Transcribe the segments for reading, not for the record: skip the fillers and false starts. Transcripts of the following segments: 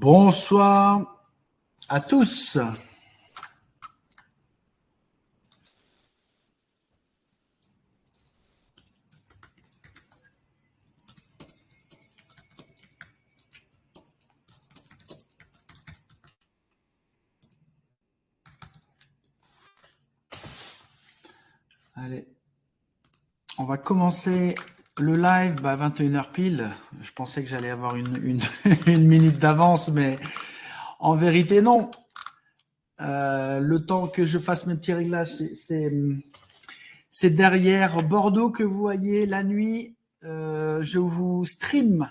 Bonsoir à tous. Allez, on va commencer le live à 21h pile. Je pensais que j'allais avoir une minute d'avance, mais en vérité, non. Le temps que je fasse mes petits réglages, c'est derrière Bordeaux que vous voyez la nuit. Je vous stream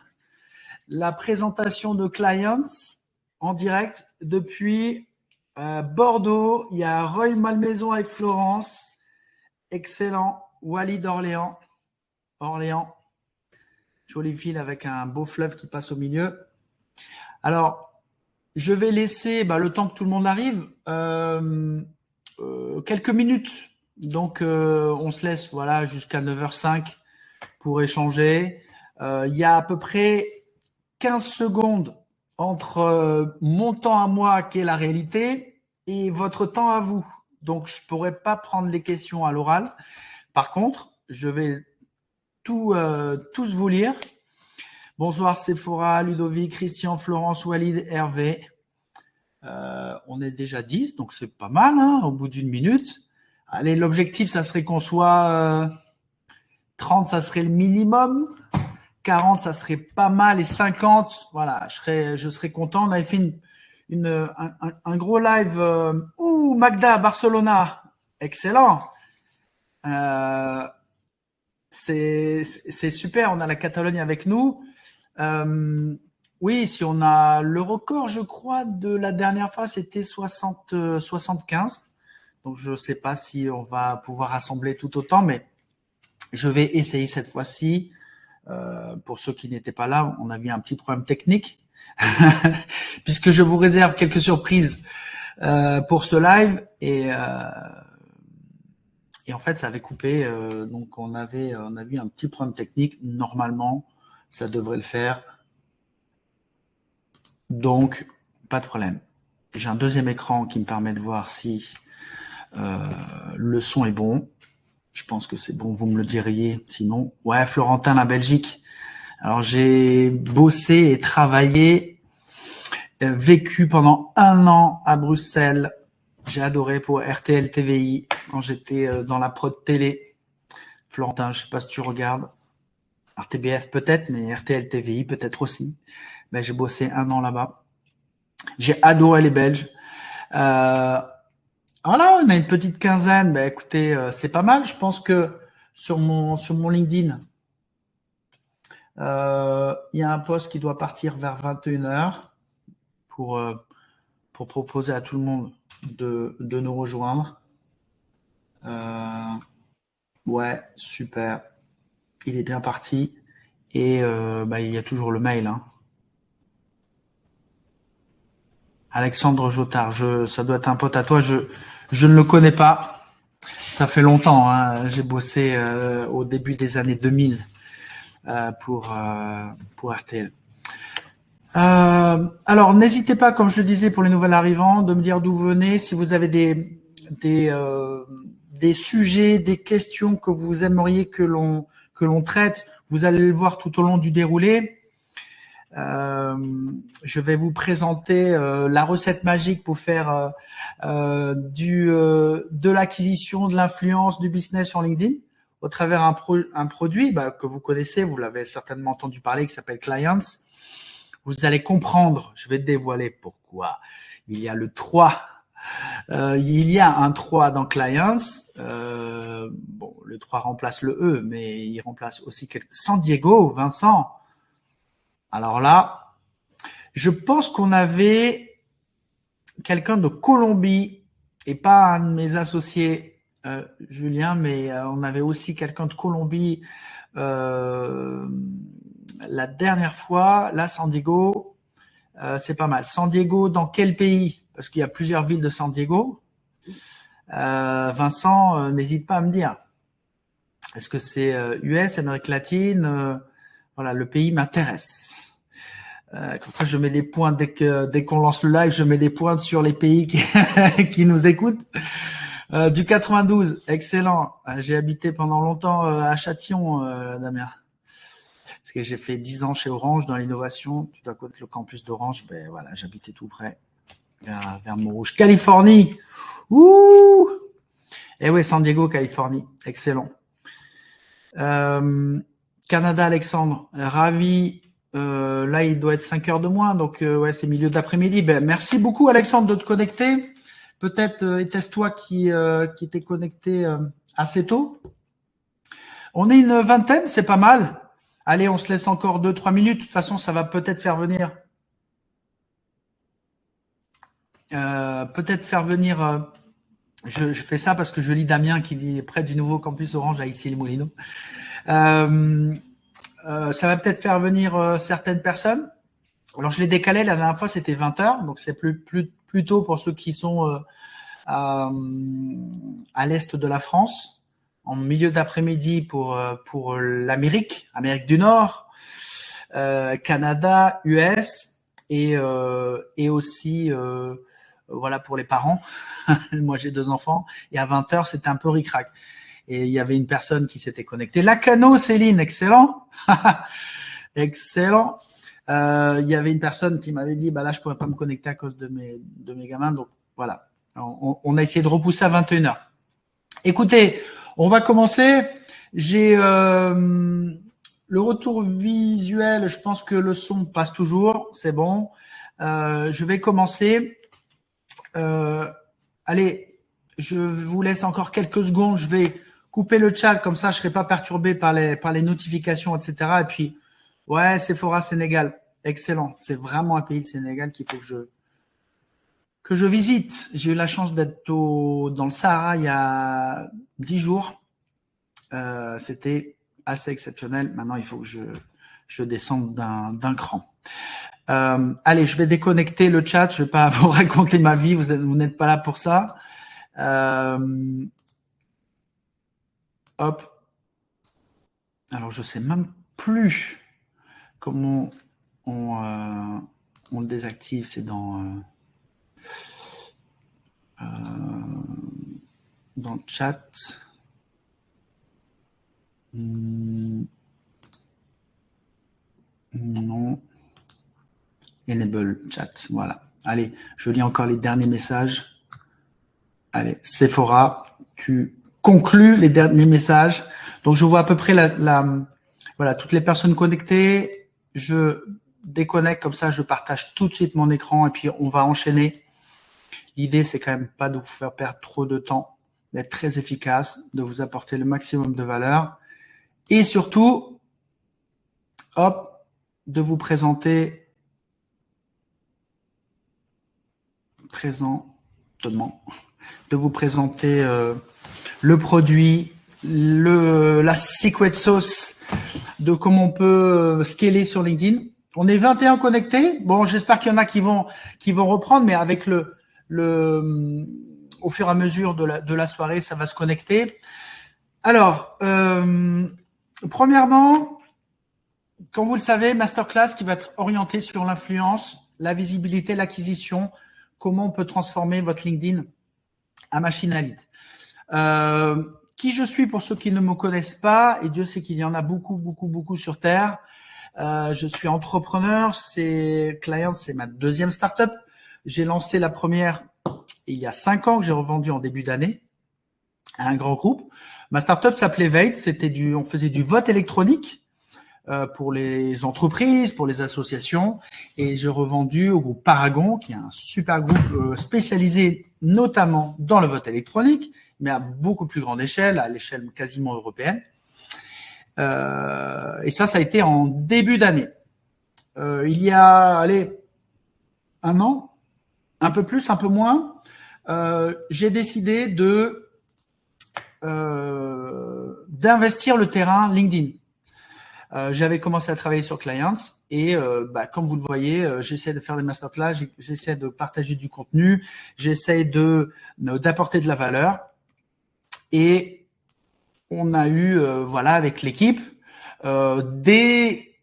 la présentation de Clients en direct depuis Bordeaux. Il y a Roy Malmaison avec Florence. Excellent. Walid d'Orléans. Orléans. Jolie ville avec un beau fleuve qui passe au milieu. Alors, je vais laisser le temps que tout le monde arrive quelques minutes. Donc, on se laisse jusqu'à 9h05 pour échanger. Il y a à peu près 15 secondes entre mon temps à moi, qui est la réalité, et votre temps à vous. Donc, je ne pourrai pas prendre les questions à l'oral. Par contre, je vais tous vous lire. Bonsoir Sephora, Ludovic, Christian, Florence, Walid, Hervé. On est déjà 10, donc c'est pas mal au bout d'une minute. Allez, l'objectif, ça serait qu'on soit 30, ça serait le minimum. 40, ça serait pas mal. Et 50, voilà, je serais content. On avait fait un gros live. Magda, Barcelona. Excellent. C'est super. On a la Catalogne avec nous. Oui, si on a le record, je crois, de la dernière fois, c'était 75. Donc, je ne sais pas si on va pouvoir rassembler tout autant, mais je vais essayer cette fois-ci. Pour ceux qui n'étaient pas là, on a vu un petit problème technique, puisque je vous réserve quelques surprises pour ce live. Et en fait, ça avait coupé. Donc, on a vu un petit problème technique. Normalement, ça devrait le faire. Donc, pas de problème. J'ai un deuxième écran qui me permet de voir si le son est bon. Je pense que c'est bon, vous me le diriez. Sinon, ouais, Florentin, la Belgique. Alors, j'ai bossé et travaillé, vécu pendant 1 an à Bruxelles. J'ai adoré pour RTL TVI quand j'étais dans la prod télé. Florentin, je sais pas si tu regardes. RTBF peut-être, mais RTL TVI peut-être aussi. Ben, j'ai bossé 1 an là-bas. J'ai adoré les Belges. Voilà, on a une petite quinzaine. Ben, écoutez, c'est pas mal. Je pense que sur mon LinkedIn, il y a un post qui doit partir vers 21h pour proposer à tout le monde de nous rejoindre. Ouais, super. Il est bien parti. Et il y a toujours le mail. Alexandre Jotard, ça doit être un pote à toi. Je ne le connais pas. Ça fait longtemps. J'ai bossé au début des années 2000 pour RTL. Alors, n'hésitez pas, comme je le disais pour les nouvelles arrivants, de me dire d'où vous venez. Si vous avez des sujets, des questions que vous aimeriez que l'on traite, vous allez le voir tout au long du déroulé. Je vais vous présenter la recette magique pour faire de l'acquisition, de l'influence, du business en LinkedIn au travers un produit que vous connaissez, vous l'avez certainement entendu parler, qui s'appelle Clients. Vous allez comprendre, je vais te dévoiler pourquoi il y a le 3. Il y a un 3 dans Clients. Le 3 remplace le E, mais il remplace aussi San Diego, Vincent. Alors là, je pense qu'on avait quelqu'un de Colombie et pas un de mes associés, Julien, mais on avait aussi quelqu'un de Colombie la dernière fois. Là, San Diego, c'est pas mal. San Diego, dans quel pays? Parce qu'il y a plusieurs villes de San Diego. Vincent, n'hésite pas à me dire. Est-ce que c'est US, Amérique latine? Voilà, le pays m'intéresse. Comme ça, je mets des points dès qu'on lance le live, je mets des points sur les pays qui nous écoutent. Du 92, excellent. J'ai habité pendant longtemps à Châtillon, Damien. Parce que j'ai fait 10 ans chez Orange dans l'innovation. Tu dois connaître le campus d'Orange. Ben voilà, j'habitais tout près, vers Montrouge. Californie. Ouh. Eh oui, San Diego, Californie. Excellent. Canada, Alexandre. Ravi. Là, il doit être 5 heures de moins. Donc, ouais, c'est milieu d'après-midi. Ben, merci beaucoup, Alexandre, de te connecter. Peut-être était-ce toi qui t'es connecté assez tôt. On est une vingtaine, c'est pas mal. Allez, on se laisse encore 2-3 minutes. De toute façon, ça va peut-être faire venir. Je fais ça parce que je lis Damien qui dit près du nouveau campus Orange à Issy-les-Moulineaux. Ça va peut-être faire venir certaines personnes. Alors, je l'ai décalé. La dernière fois, c'était 20 heures. Donc, c'est plus tôt pour ceux qui sont à l'est de la France, en milieu d'après-midi pour l'Amérique du Nord, Canada, US et aussi voilà pour les parents. Moi, j'ai 2 enfants et à 20 heures, c'était un peu ric-rac. Et il y avait une personne qui s'était connectée. Lacano, Céline, excellent. Excellent. Il y avait une personne qui m'avait dit, bah là, je pourrais pas me connecter à cause de mes gamins. Donc, voilà. On a essayé de repousser à 21h. Écoutez, on va commencer. J'ai le retour visuel. Je pense que le son passe toujours. C'est bon. Je vais commencer. Allez, je vous laisse encore quelques secondes. Je vais couper le chat. Comme ça, je ne serai pas perturbé par les notifications, etc. Et puis, ouais, Sephora, Sénégal. Excellent. C'est vraiment un pays de Sénégal qu'il faut que je visite. J'ai eu la chance d'être dans le Sahara il y a 10 jours. C'était assez exceptionnel. Maintenant, il faut que je descende d'un cran. Allez, je vais déconnecter le chat. Je ne vais pas vous raconter ma vie. Vous n'êtes pas là pour ça. Hop. Alors, je ne sais même plus comment on le désactive. C'est dans le chat. Non. Enable chat. Voilà. Allez, je lis encore les derniers messages. Allez, Sephora, tu conclus les derniers messages. Donc, je vois à peu près voilà, toutes les personnes connectées. Je déconnecte comme ça, je partage tout de suite mon écran et puis on va enchaîner. L'idée, c'est quand même pas de vous faire perdre trop de temps, d'être très efficace, de vous apporter le maximum de valeur et surtout, hop, de vous présenter de vous présenter le produit, la secret sauce de comment on peut scaler sur LinkedIn. On est 21 connectés. Bon, j'espère qu'il y en a qui vont reprendre, mais avec au fur et à mesure de la soirée, ça va se connecter. Alors, premièrement, comme vous le savez, masterclass qui va être orienté sur l'influence, la visibilité, l'acquisition, comment on peut transformer votre LinkedIn à machine à lead. Qui je suis pour ceux qui ne me connaissent pas, et Dieu sait qu'il y en a beaucoup, beaucoup, beaucoup sur Terre. Je suis entrepreneur, Client, c'est ma deuxième startup. J'ai lancé la première il y a 5 ans, que j'ai revendu en début d'année à un grand groupe. Ma startup s'appelait Veit, on faisait du vote électronique pour les entreprises, pour les associations, et j'ai revendu au groupe Paragon, qui est un super groupe spécialisé notamment dans le vote électronique, mais à beaucoup plus grande échelle, à l'échelle quasiment européenne. Et ça a été en début d'année. Il y a, 1 an, un peu plus, un peu moins, j'ai décidé d'investir le terrain LinkedIn. J'avais commencé à travailler sur Clients et comme vous le voyez, j'essaie de faire des masterclass, j'essaie de partager du contenu, j'essaie d'apporter de la valeur. Et on a eu, avec l'équipe, des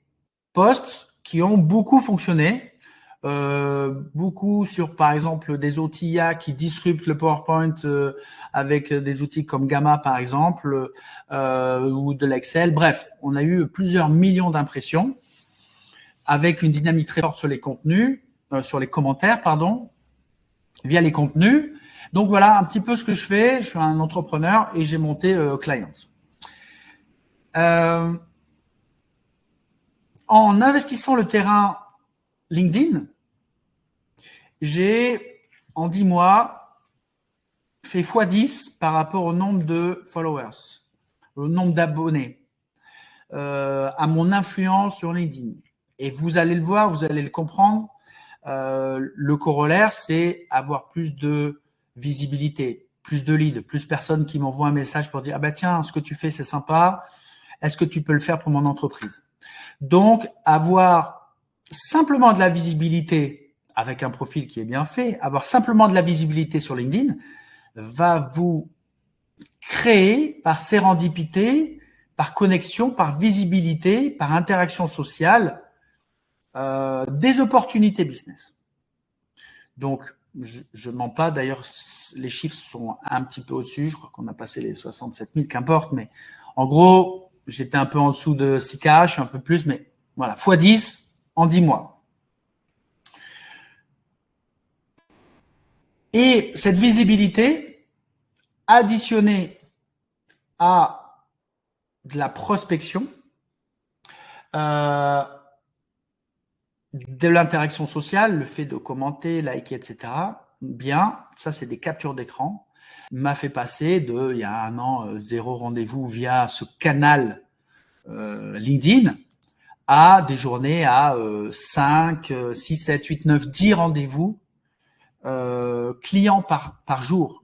posts qui ont beaucoup fonctionné. Beaucoup sur, par exemple, des outils IA qui disruptent le PowerPoint avec des outils comme Gamma, par exemple, ou de l'Excel. Bref, on a eu plusieurs millions d'impressions avec une dynamique très forte sur les contenus, sur les commentaires, pardon, via les contenus. Donc voilà un petit peu ce que je fais. Je suis un entrepreneur et j'ai monté Clients. En investissant le terrain LinkedIn, j'ai, en 10 mois, fait x10 par rapport au nombre de followers, au nombre d'abonnés, à mon influence sur LinkedIn. Et vous allez le voir, vous allez le comprendre. Le corollaire, c'est avoir plus de visibilité, plus de leads, plus de personnes qui m'envoient un message pour dire « Ah bah tiens, ce que tu fais, c'est sympa. Est-ce que tu peux le faire pour mon entreprise ?» Donc, avoir simplement de la visibilité avec un profil qui est bien fait, avoir simplement de la visibilité sur LinkedIn va vous créer par sérendipité, par connexion, par visibilité, par interaction sociale, des opportunités business. Donc, je ne mens pas. D'ailleurs, les chiffres sont un petit peu au-dessus. Je crois qu'on a passé les 67 000, qu'importe. Mais en gros, j'étais un peu en dessous de 6K, je suis un peu plus. Mais voilà, x10 en 10 mois. Et cette visibilité, additionnée à de la prospection, de l'interaction sociale, le fait de commenter, liker, etc., bien, ça c'est des captures d'écran, m'a fait passer de, il y a un an, 0 rendez-vous via ce canal LinkedIn à des journées à 5, 6, 7, 8, 9, 10 rendez-vous clients par jour.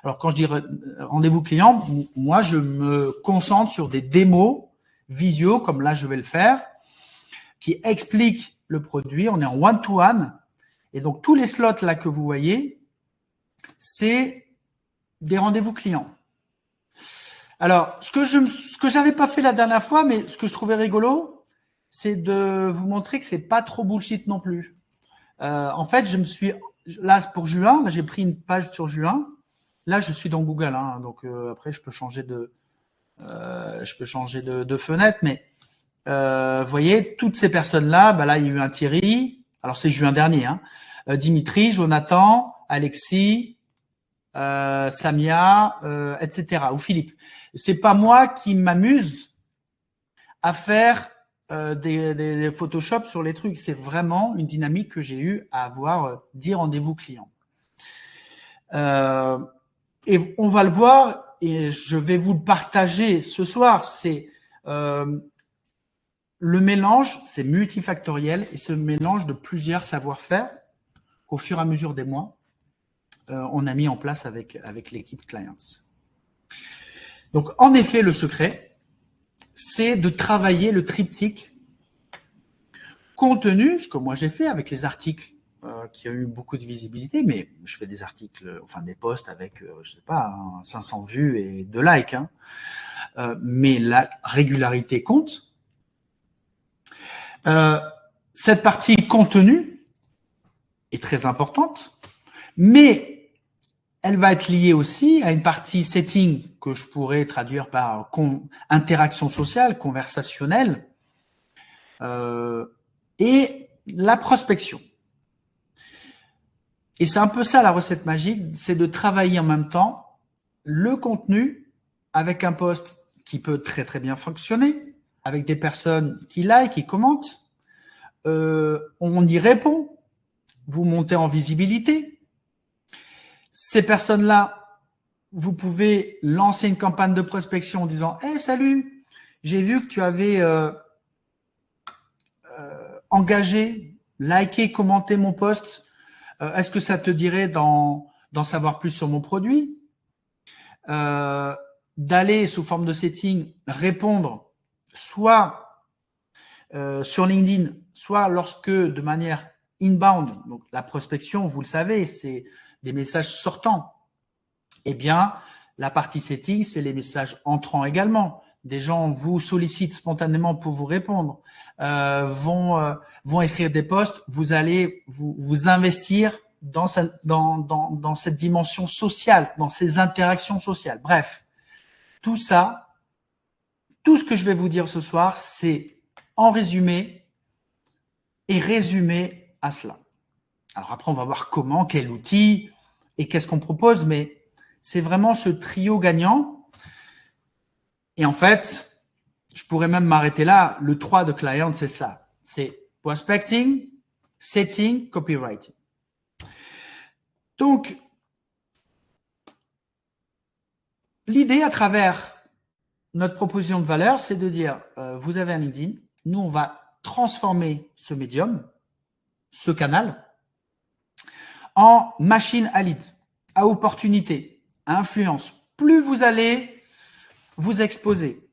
Alors quand je dis rendez-vous client, moi je me concentre sur des démos visio, comme là je vais le faire, qui expliquent le produit. On est en one-to-one. Et donc, tous les slots là que vous voyez, c'est des rendez-vous clients. Alors, ce que j'avais pas fait la dernière fois, mais ce que je trouvais rigolo, c'est de vous montrer que c'est pas trop bullshit non plus. En fait, je me suis là pour juin, là j'ai pris une page sur juin. Là, je suis dans Google, hein, donc après je peux changer de fenêtre, mais vous voyez, toutes ces personnes-là, bah là, il y a eu un Thierry. Alors, c'est juin dernier. Hein. Dimitri, Jonathan, Alexis, Samia, etc. Ou Philippe. C'est pas moi qui m'amuse à faire des Photoshop sur les trucs. C'est vraiment une dynamique que j'ai eu à avoir 10 rendez-vous clients. Et on va le voir, et je vais vous le partager ce soir. C'est le mélange, c'est multifactoriel et ce mélange de plusieurs savoir-faire qu'au fur et à mesure des mois, on a mis en place avec l'équipe Clients. Donc, en effet, le secret, c'est de travailler le triptyque contenu, ce que moi j'ai fait avec les articles qui ont eu beaucoup de visibilité, mais je fais des articles, enfin des posts avec, je sais pas, 500 vues et 2 likes. Hein. Mais la régularité compte. Cette partie contenu est très importante, mais elle va être liée aussi à une partie setting que je pourrais traduire par interaction sociale, conversationnelle, et la prospection. Et c'est un peu ça la recette magique, c'est de travailler en même temps le contenu avec un post qui peut très très bien fonctionner, avec des personnes qui like, qui commentent, on y répond, vous montez en visibilité. Ces personnes-là, vous pouvez lancer une campagne de prospection en disant « Hey, salut, j'ai vu que tu avais engagé, liké, commenté mon post. Est-ce que ça te dirait d'en savoir plus sur mon produit ?» D'aller sous forme de setting répondre soit sur LinkedIn, soit lorsque de manière inbound, donc la prospection, vous le savez, c'est des messages sortants. Eh bien, la partie setting, c'est les messages entrants également. des gens vous sollicitent spontanément pour vous répondre, vont écrire des posts, vous allez vous investir dans cette dimension sociale, dans ces interactions sociales. Bref, tout ça, tout ce que je vais vous dire ce soir, c'est en résumé et résumé à cela. Alors après, on va voir comment, quel outil et qu'est-ce qu'on propose, mais c'est vraiment ce trio gagnant. Et en fait, je pourrais même m'arrêter là. Le 3 de client, c'est ça. C'est prospecting, setting, copywriting. Donc, l'idée à travers notre proposition de valeur, c'est de dire, vous avez un LinkedIn, nous, on va transformer ce médium, ce canal, en machine à lead, à opportunité, à influence. Plus vous allez vous exposer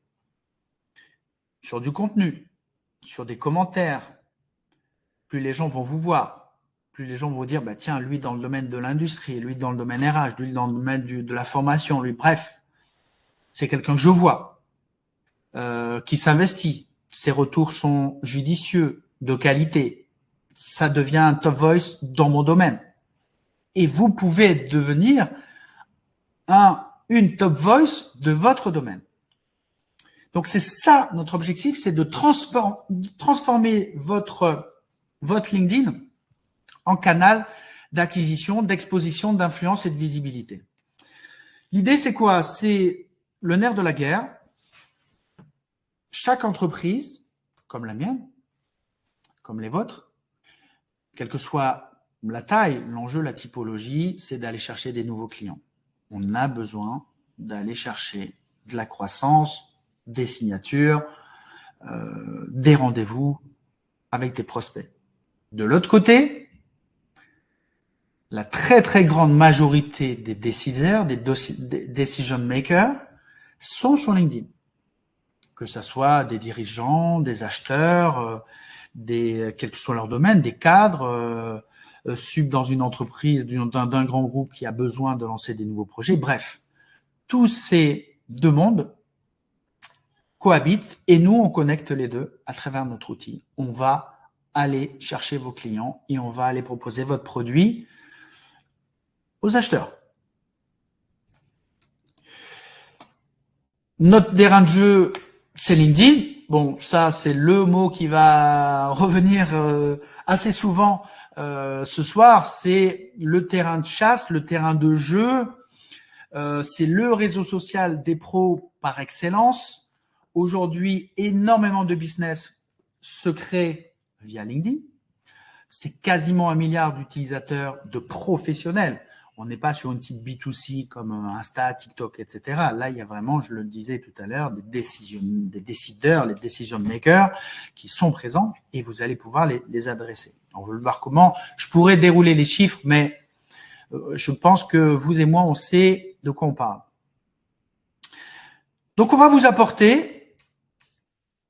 sur du contenu, sur des commentaires, plus les gens vont vous voir, plus les gens vont dire, bah tiens, lui dans le domaine de l'industrie, lui dans le domaine RH, lui dans le domaine de la formation, lui, bref, c'est quelqu'un que je vois, qui s'investit. Ses retours sont judicieux, de qualité. Ça devient un top voice dans mon domaine. Et vous pouvez devenir une top voice de votre domaine. Donc, c'est ça notre objectif, c'est de transformer votre LinkedIn en canal d'acquisition, d'exposition, d'influence et de visibilité. L'idée, c'est quoi? C'est le nerf de la guerre. Chaque entreprise, comme la mienne, comme les vôtres, quelle que soit la taille, l'enjeu, la typologie, c'est d'aller chercher des nouveaux clients. On a besoin d'aller chercher de la croissance, des signatures, des rendez-vous avec des prospects. De l'autre côté, la très très grande majorité des décideurs, des decision makers, sont sur LinkedIn. Que ce soit des dirigeants, des acheteurs, quel que soit leur domaine, des cadres, dans une entreprise, d'un grand groupe qui a besoin de lancer des nouveaux projets. Bref, tous ces deux mondes cohabitent et nous, on connecte les deux à travers notre outil. On va aller chercher vos clients et on va aller proposer votre produit aux acheteurs. Notre terrain de jeu, c'est LinkedIn. Bon, ça, c'est le mot qui va revenir assez souvent ce soir. C'est le terrain de chasse, le terrain de jeu. C'est le réseau social des pros par excellence. Aujourd'hui, énormément de business se crée via LinkedIn. C'est quasiment 1 milliard d'utilisateurs, de professionnels. On n'est pas sur une site B2C comme Insta, TikTok, etc. Là, il y a vraiment, je le disais tout à l'heure, des décideurs, les decision makers qui sont présents et vous allez pouvoir les adresser. On veut voir comment. Je pourrais dérouler les chiffres, mais je pense que vous et moi, on sait de quoi on parle. Donc, on va vous apporter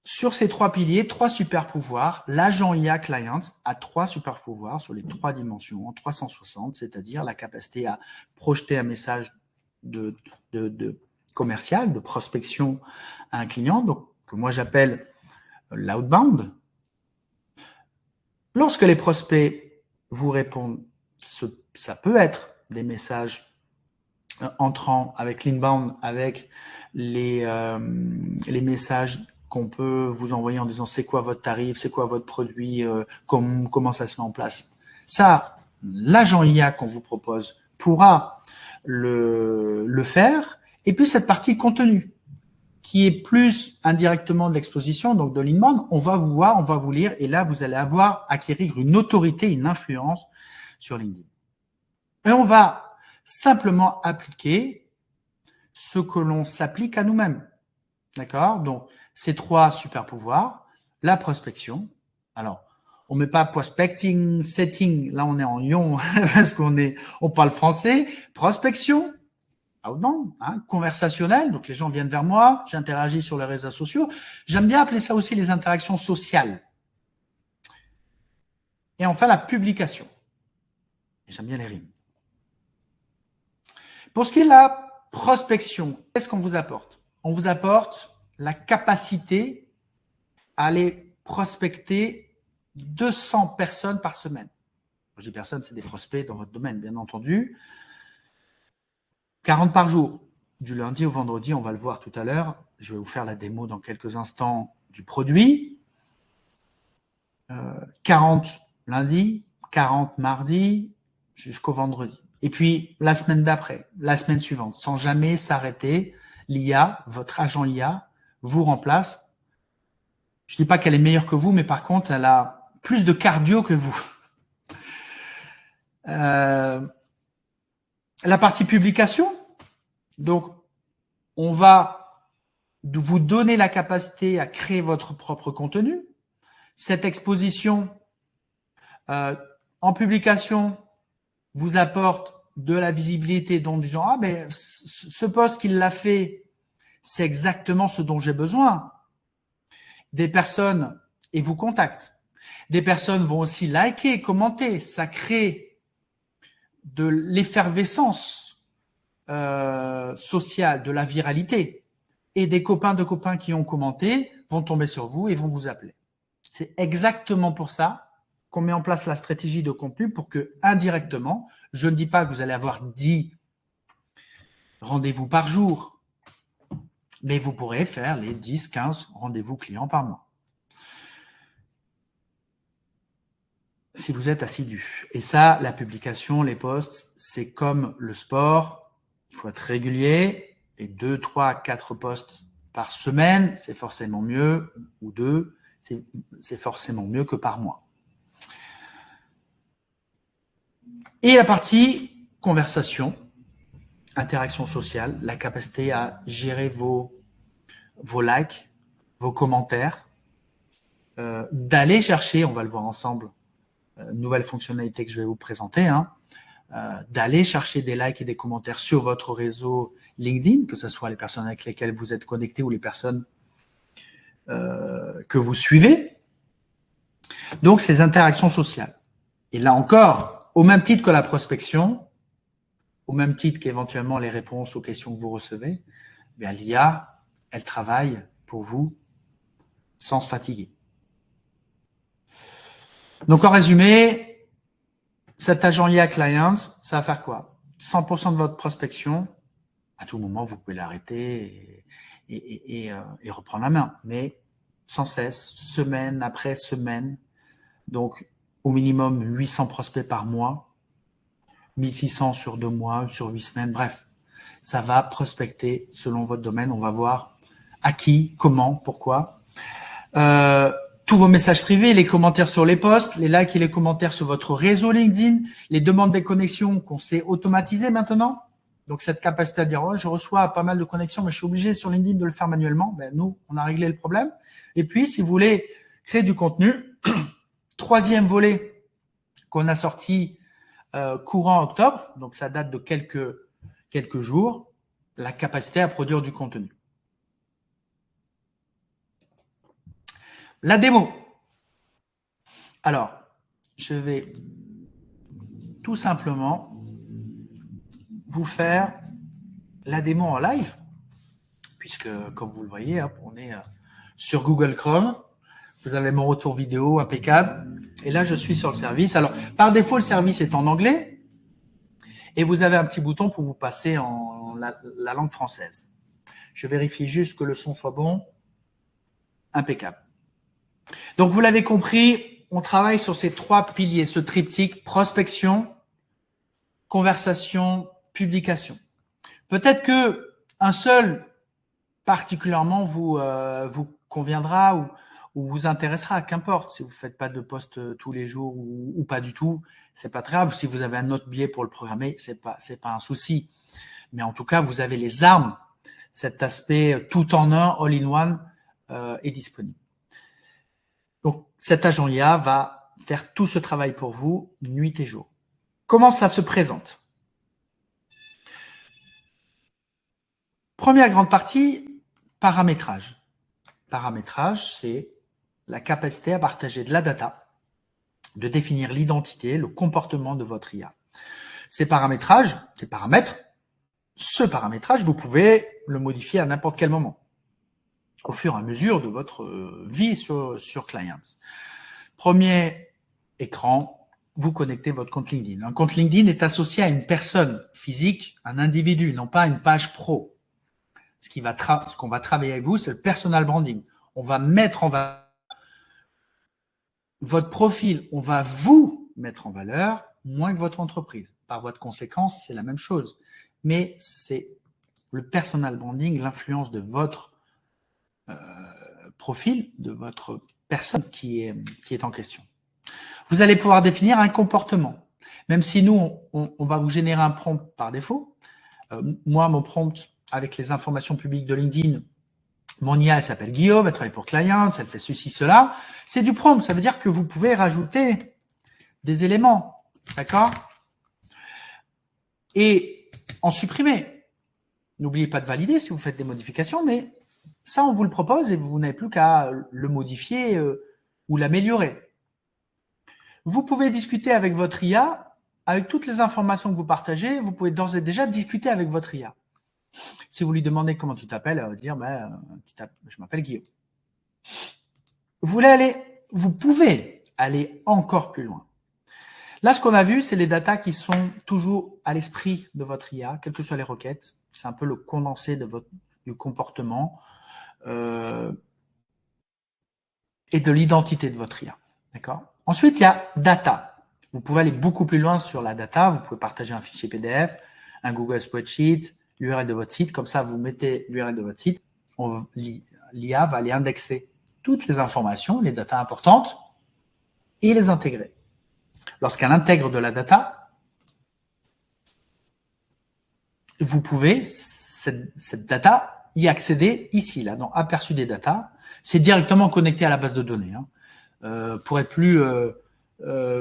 sur ces 3 piliers, 3 super pouvoirs. L'agent IA Client a 3 super pouvoirs sur les 3 dimensions, en 360, c'est-à-dire la capacité à projeter un message de commercial, de prospection à un client, donc que moi j'appelle l'outbound. Lorsque les prospects vous répondent, ça peut être des messages entrants avec l'inbound, avec les messages qu'on peut vous envoyer en disant c'est quoi votre tarif, c'est quoi votre produit, comment ça se met en place. Ça, l'agent IA qu'on vous propose pourra le faire. Et puis cette partie contenu qui est plus indirectement de l'exposition, donc de l'inbound, on va vous voir, on va vous lire et là vous allez acquérir une autorité, une influence sur LinkedIn. Et on va simplement appliquer ce que l'on s'applique à nous-mêmes. D'accord? Donc, ces 3 super pouvoirs, la prospection. Alors, on met pas prospecting, setting, là on est en ion parce on parle français. Prospection, outbound, conversationnel, donc les gens viennent vers moi, j'interagis sur les réseaux sociaux. J'aime bien appeler ça aussi les interactions sociales. Et enfin, la publication. J'aime bien les rimes. Pour ce qui est de la prospection, qu'est-ce qu'on vous apporte? On vous apporte la capacité à aller prospecter 200 personnes par semaine. Quand je dis personnes, c'est des prospects dans votre domaine, bien entendu. 40 par jour, du lundi au vendredi, on va le voir tout à l'heure. Je vais vous faire la démo dans quelques instants du produit. 40 lundi, 40 mardi, jusqu'au vendredi. Et puis, la semaine d'après, la semaine suivante, sans jamais s'arrêter, l'IA, votre agent IA, vous remplace. Je ne dis pas qu'elle est meilleure que vous, mais par contre, elle a plus de cardio que vous. La partie publication, donc, on va vous donner la capacité à créer votre propre contenu. Cette exposition en publication vous apporte de la visibilité, donc du genre, ah ben ce post qu'il l'a fait, c'est exactement ce dont j'ai besoin. Des personnes, et vous contactent. Des personnes vont aussi liker, commenter. Ça crée de l'effervescence sociale, de la viralité. Et des copains de copains qui ont commenté vont tomber sur vous et vont vous appeler. C'est exactement pour ça qu'on met en place la stratégie de contenu pour que, indirectement, je ne dis pas que vous allez avoir 10 rendez-vous par jour, mais vous pourrez faire les 10, 15 rendez-vous clients par mois. Si vous êtes assidu. Et ça, la publication, les posts, c'est comme le sport. Il faut être régulier et 2, 3, 4 posts par semaine, c'est forcément mieux, ou 2, c'est forcément mieux que par mois. Et la partie conversation, interaction sociale, la capacité à gérer vos likes, vos commentaires, d'aller chercher, on va le voir ensemble, nouvelle fonctionnalité que je vais vous présenter, d'aller chercher des likes et des commentaires sur votre réseau LinkedIn, que ce soit les personnes avec lesquelles vous êtes connectés ou les personnes que vous suivez. Donc, ces interactions sociales. Et là encore, au même titre que la prospection, au même titre qu'éventuellement les réponses aux questions que vous recevez, bien l'IA, elle travaille pour vous sans se fatiguer. Donc, en résumé, cet agent IA Client, ça va faire quoi? 100% de votre prospection, à tout moment, vous pouvez l'arrêter et reprendre la main, mais sans cesse, semaine après semaine. Donc, au minimum 800 prospects par mois, 1600 sur 2 mois, sur 8 semaines, bref. Ça va prospecter selon votre domaine. On va voir à qui, comment, pourquoi. Tous vos messages privés, les commentaires sur les posts, les likes et les commentaires sur votre réseau LinkedIn, les demandes de connexion qu'on sait automatiser maintenant. Donc, cette capacité à dire, oh, je reçois pas mal de connexions, mais je suis obligé sur LinkedIn de le faire manuellement. Ben, nous, on a réglé le problème. Et puis, si vous voulez créer du contenu, troisième volet qu'on a sorti courant octobre, donc ça date de quelques jours, la capacité à produire du contenu. La démo. Alors, je vais tout simplement vous faire la démo en live, puisque comme vous le voyez, on est sur Google Chrome. Vous avez mon retour vidéo impeccable. Et là, je suis sur le service. Alors, par défaut, le service est en anglais. Et vous avez un petit bouton pour vous passer en la langue française. Je vérifie juste que le son soit bon. Impeccable. Donc, vous l'avez compris, on travaille sur ces 3 piliers, ce triptyque, prospection, conversation, publication. Peut-être que un seul particulièrement vous conviendra ou vous intéressera, qu'importe. Si vous ne faites pas de post tous les jours ou pas du tout, c'est pas très grave. Si vous avez un autre biais pour le programmer, c'est pas un souci. Mais en tout cas, vous avez les armes. Cet aspect tout en un, all-in-one, est disponible. Donc, cet agent IA va faire tout ce travail pour vous, nuit et jour. Comment ça se présente? Première grande partie, paramétrage. Paramétrage, c'est la capacité à partager de la data, de définir l'identité, le comportement de votre IA. Ces paramétrages, ce paramétrage, vous pouvez le modifier à n'importe quel moment. au fur et à mesure de votre vie sur Clients. Premier écran, vous connectez votre compte LinkedIn. Un compte LinkedIn est associé à une personne physique, un individu, non pas une page pro. Ce qu'on va travailler avec vous, c'est le personal branding. On va mettre en valeur votre profil, on va vous mettre en valeur moins que votre entreprise. Par voie de conséquence, c'est la même chose. Mais c'est le personal branding, l'influence de votre profil, de votre personne qui est en question. Vous allez pouvoir définir un comportement. Même si nous, on va vous générer un prompt par défaut. Moi, mon prompt avec les informations publiques de LinkedIn, mon IA, elle s'appelle Guillaume, elle travaille pour Clients, elle fait ceci, cela. C'est du prompt, ça veut dire que vous pouvez rajouter des éléments, d'accord? Et en supprimer. N'oubliez pas de valider si vous faites des modifications, mais ça, on vous le propose et vous n'avez plus qu'à le modifier ou l'améliorer. Vous pouvez discuter avec votre IA, avec toutes les informations que vous partagez, vous pouvez d'ores et déjà discuter avec votre IA. Si vous lui demandez comment tu t'appelles, elle va dire je m'appelle Guillaume. Vous pouvez aller encore plus loin. Là, ce qu'on a vu, c'est les datas qui sont toujours à l'esprit de votre IA, quelles que soient les requêtes. C'est un peu le condensé du comportement et de l'identité de votre IA. D'accord ? Ensuite, il y a data. Vous pouvez aller beaucoup plus loin sur la data. Vous pouvez partager un fichier PDF, un Google Spreadsheet, l'URL de votre site. Comme ça, vous mettez l'URL de votre site. L'IA va aller indexer toutes les informations, les datas importantes, et les intégrer. Lorsqu'elle intègre de la data, vous pouvez, cette data, y accéder ici, là, dans Aperçu des datas. C'est directement connecté à la base de données. Pour être plus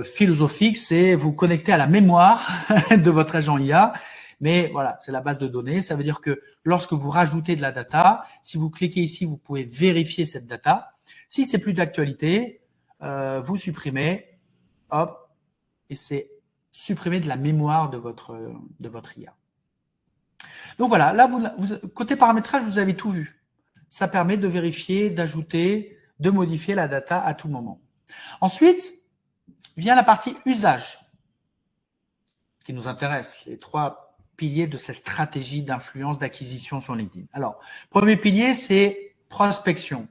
philosophique, c'est vous connecter à la mémoire de votre agent IA. Mais voilà, c'est la base de données. Ça veut dire que lorsque vous rajoutez de la data, si vous cliquez ici, vous pouvez vérifier cette data. Si c'est plus d'actualité, vous supprimez, hop, et c'est supprimé de la mémoire de votre IA. Donc voilà, là, côté paramétrage, vous avez tout vu. Ça permet de vérifier, d'ajouter, de modifier la data à tout moment. Ensuite, vient la partie usage, qui nous intéresse, les 3 piliers de cette stratégie d'influence, d'acquisition sur LinkedIn. Alors, premier pilier, c'est prospection.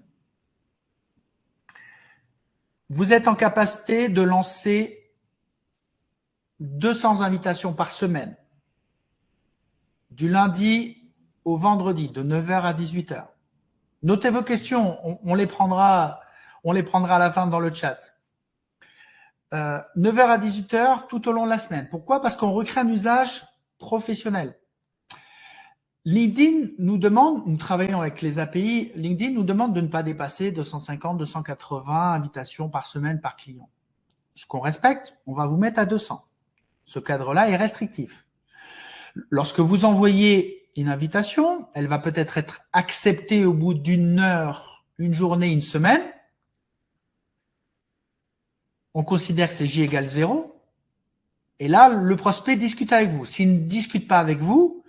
Vous êtes en capacité de lancer 200 invitations par semaine, du lundi au vendredi, de 9h à 18h. Notez vos questions, on les prendra à la fin dans le chat. 9h à 18h tout au long de la semaine. Pourquoi ? Parce qu'on recrée un usage professionnel. LinkedIn nous demande, nous travaillons avec les API, LinkedIn nous demande de ne pas dépasser 250, 280 invitations par semaine par client. Ce qu'on respecte, on va vous mettre à 200. Ce cadre-là est restrictif. Lorsque vous envoyez une invitation, elle va peut-être être acceptée au bout d'une heure, une journée, une semaine. On considère que c'est J égale 0. Et là, le prospect discute avec vous. S'il ne discute pas avec vous,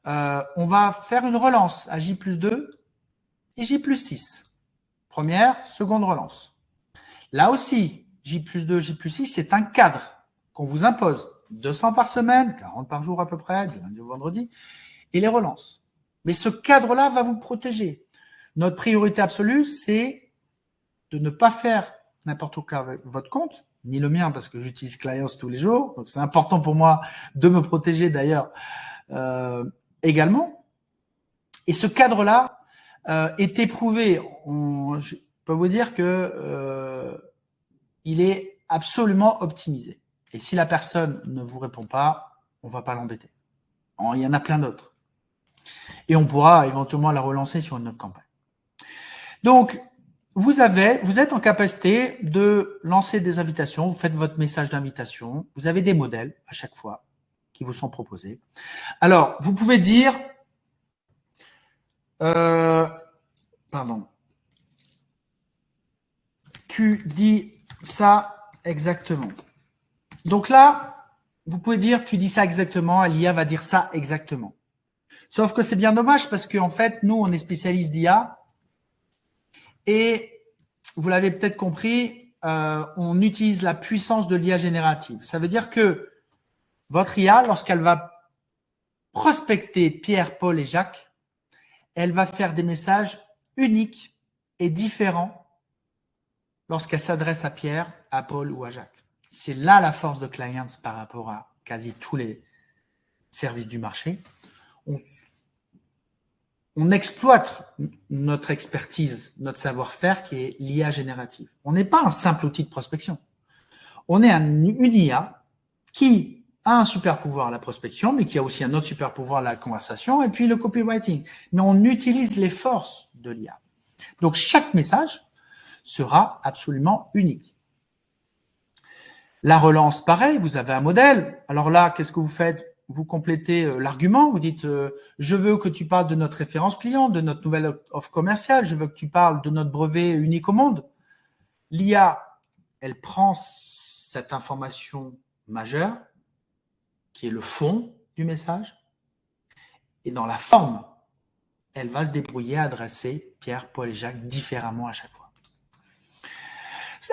on va faire une relance à J plus 2 et J plus 6. Première, seconde relance. Là aussi, J plus 2, J plus 6, c'est un cadre qu'on vous impose. 200 par semaine, 40 par jour à peu près, du lundi au vendredi, et les relances. Mais ce cadre-là va vous protéger. Notre priorité absolue, c'est de ne pas faire n'importe quoi avec votre compte, ni le mien parce que j'utilise Clients tous les jours. Donc, c'est important pour moi de me protéger d'ailleurs également. Et ce cadre-là est éprouvé. Je peux vous dire que il est absolument optimisé. Et si la personne ne vous répond pas, on ne va pas l'embêter. Il y en a plein d'autres. Et on pourra éventuellement la relancer sur une autre campagne. Donc, vous êtes en capacité de lancer des invitations. Vous faites votre message d'invitation. Vous avez des modèles à chaque fois qui vous sont proposés. Alors, vous pouvez dire, tu dis ça exactement. Donc là, vous pouvez dire, tu dis ça exactement, l'IA va dire ça exactement. Sauf que c'est bien dommage parce qu'en fait, nous, on est spécialiste d'IA Et vous l'avez peut-être compris, on utilise la puissance de l'IA générative. Ça veut dire que votre IA, lorsqu'elle va prospecter Pierre, Paul et Jacques, elle va faire des messages uniques et différents lorsqu'elle s'adresse à Pierre, à Paul ou à Jacques. C'est là la force de Clients par rapport à quasi tous les services du marché. On exploite notre expertise, notre savoir-faire qui est l'IA générative. On n'est pas un simple outil de prospection. On est une IA qui a un super pouvoir la prospection, mais qui a aussi un autre super pouvoir la conversation et puis le copywriting. Mais on utilise les forces de l'IA. Donc, chaque message sera absolument unique. La relance, pareil, vous avez un modèle. Alors là, qu'est-ce que vous faites? Vous complétez l'argument, vous dites je veux que tu parles de notre référence client, de notre nouvelle offre commerciale, je veux que tu parles de notre brevet unique au monde. L'IA, elle prend cette information majeure, qui est le fond du message, et dans la forme, elle va se débrouiller à adresser Pierre, Paul et Jacques différemment à chaque fois.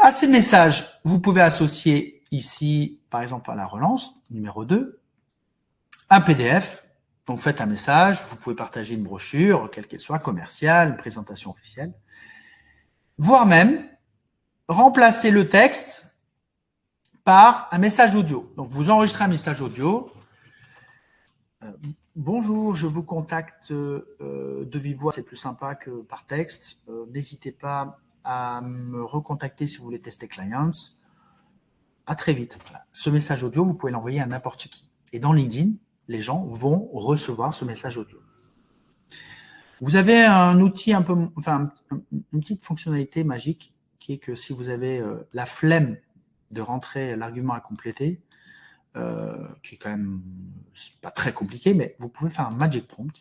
À ces messages, vous pouvez associer ici, par exemple, à la relance, numéro 2, un PDF. Donc, faites un message, vous pouvez partager une brochure, quelle qu'elle soit, commerciale, une présentation officielle, voire même remplacer le texte par un message audio. Donc, vous enregistrez un message audio. Bonjour, je vous contacte de vive voix, c'est plus sympa que par texte. N'hésitez pas à me recontacter si vous voulez tester Clients. À très vite. Voilà. Ce message audio, vous pouvez l'envoyer à n'importe qui. Et dans LinkedIn, les gens vont recevoir ce message audio. Vous avez un outil un peu, enfin, une petite fonctionnalité magique qui est que si vous avez la flemme de rentrer l'argument à compléter, qui est quand même pas très compliqué, mais vous pouvez faire un Magic Prompt.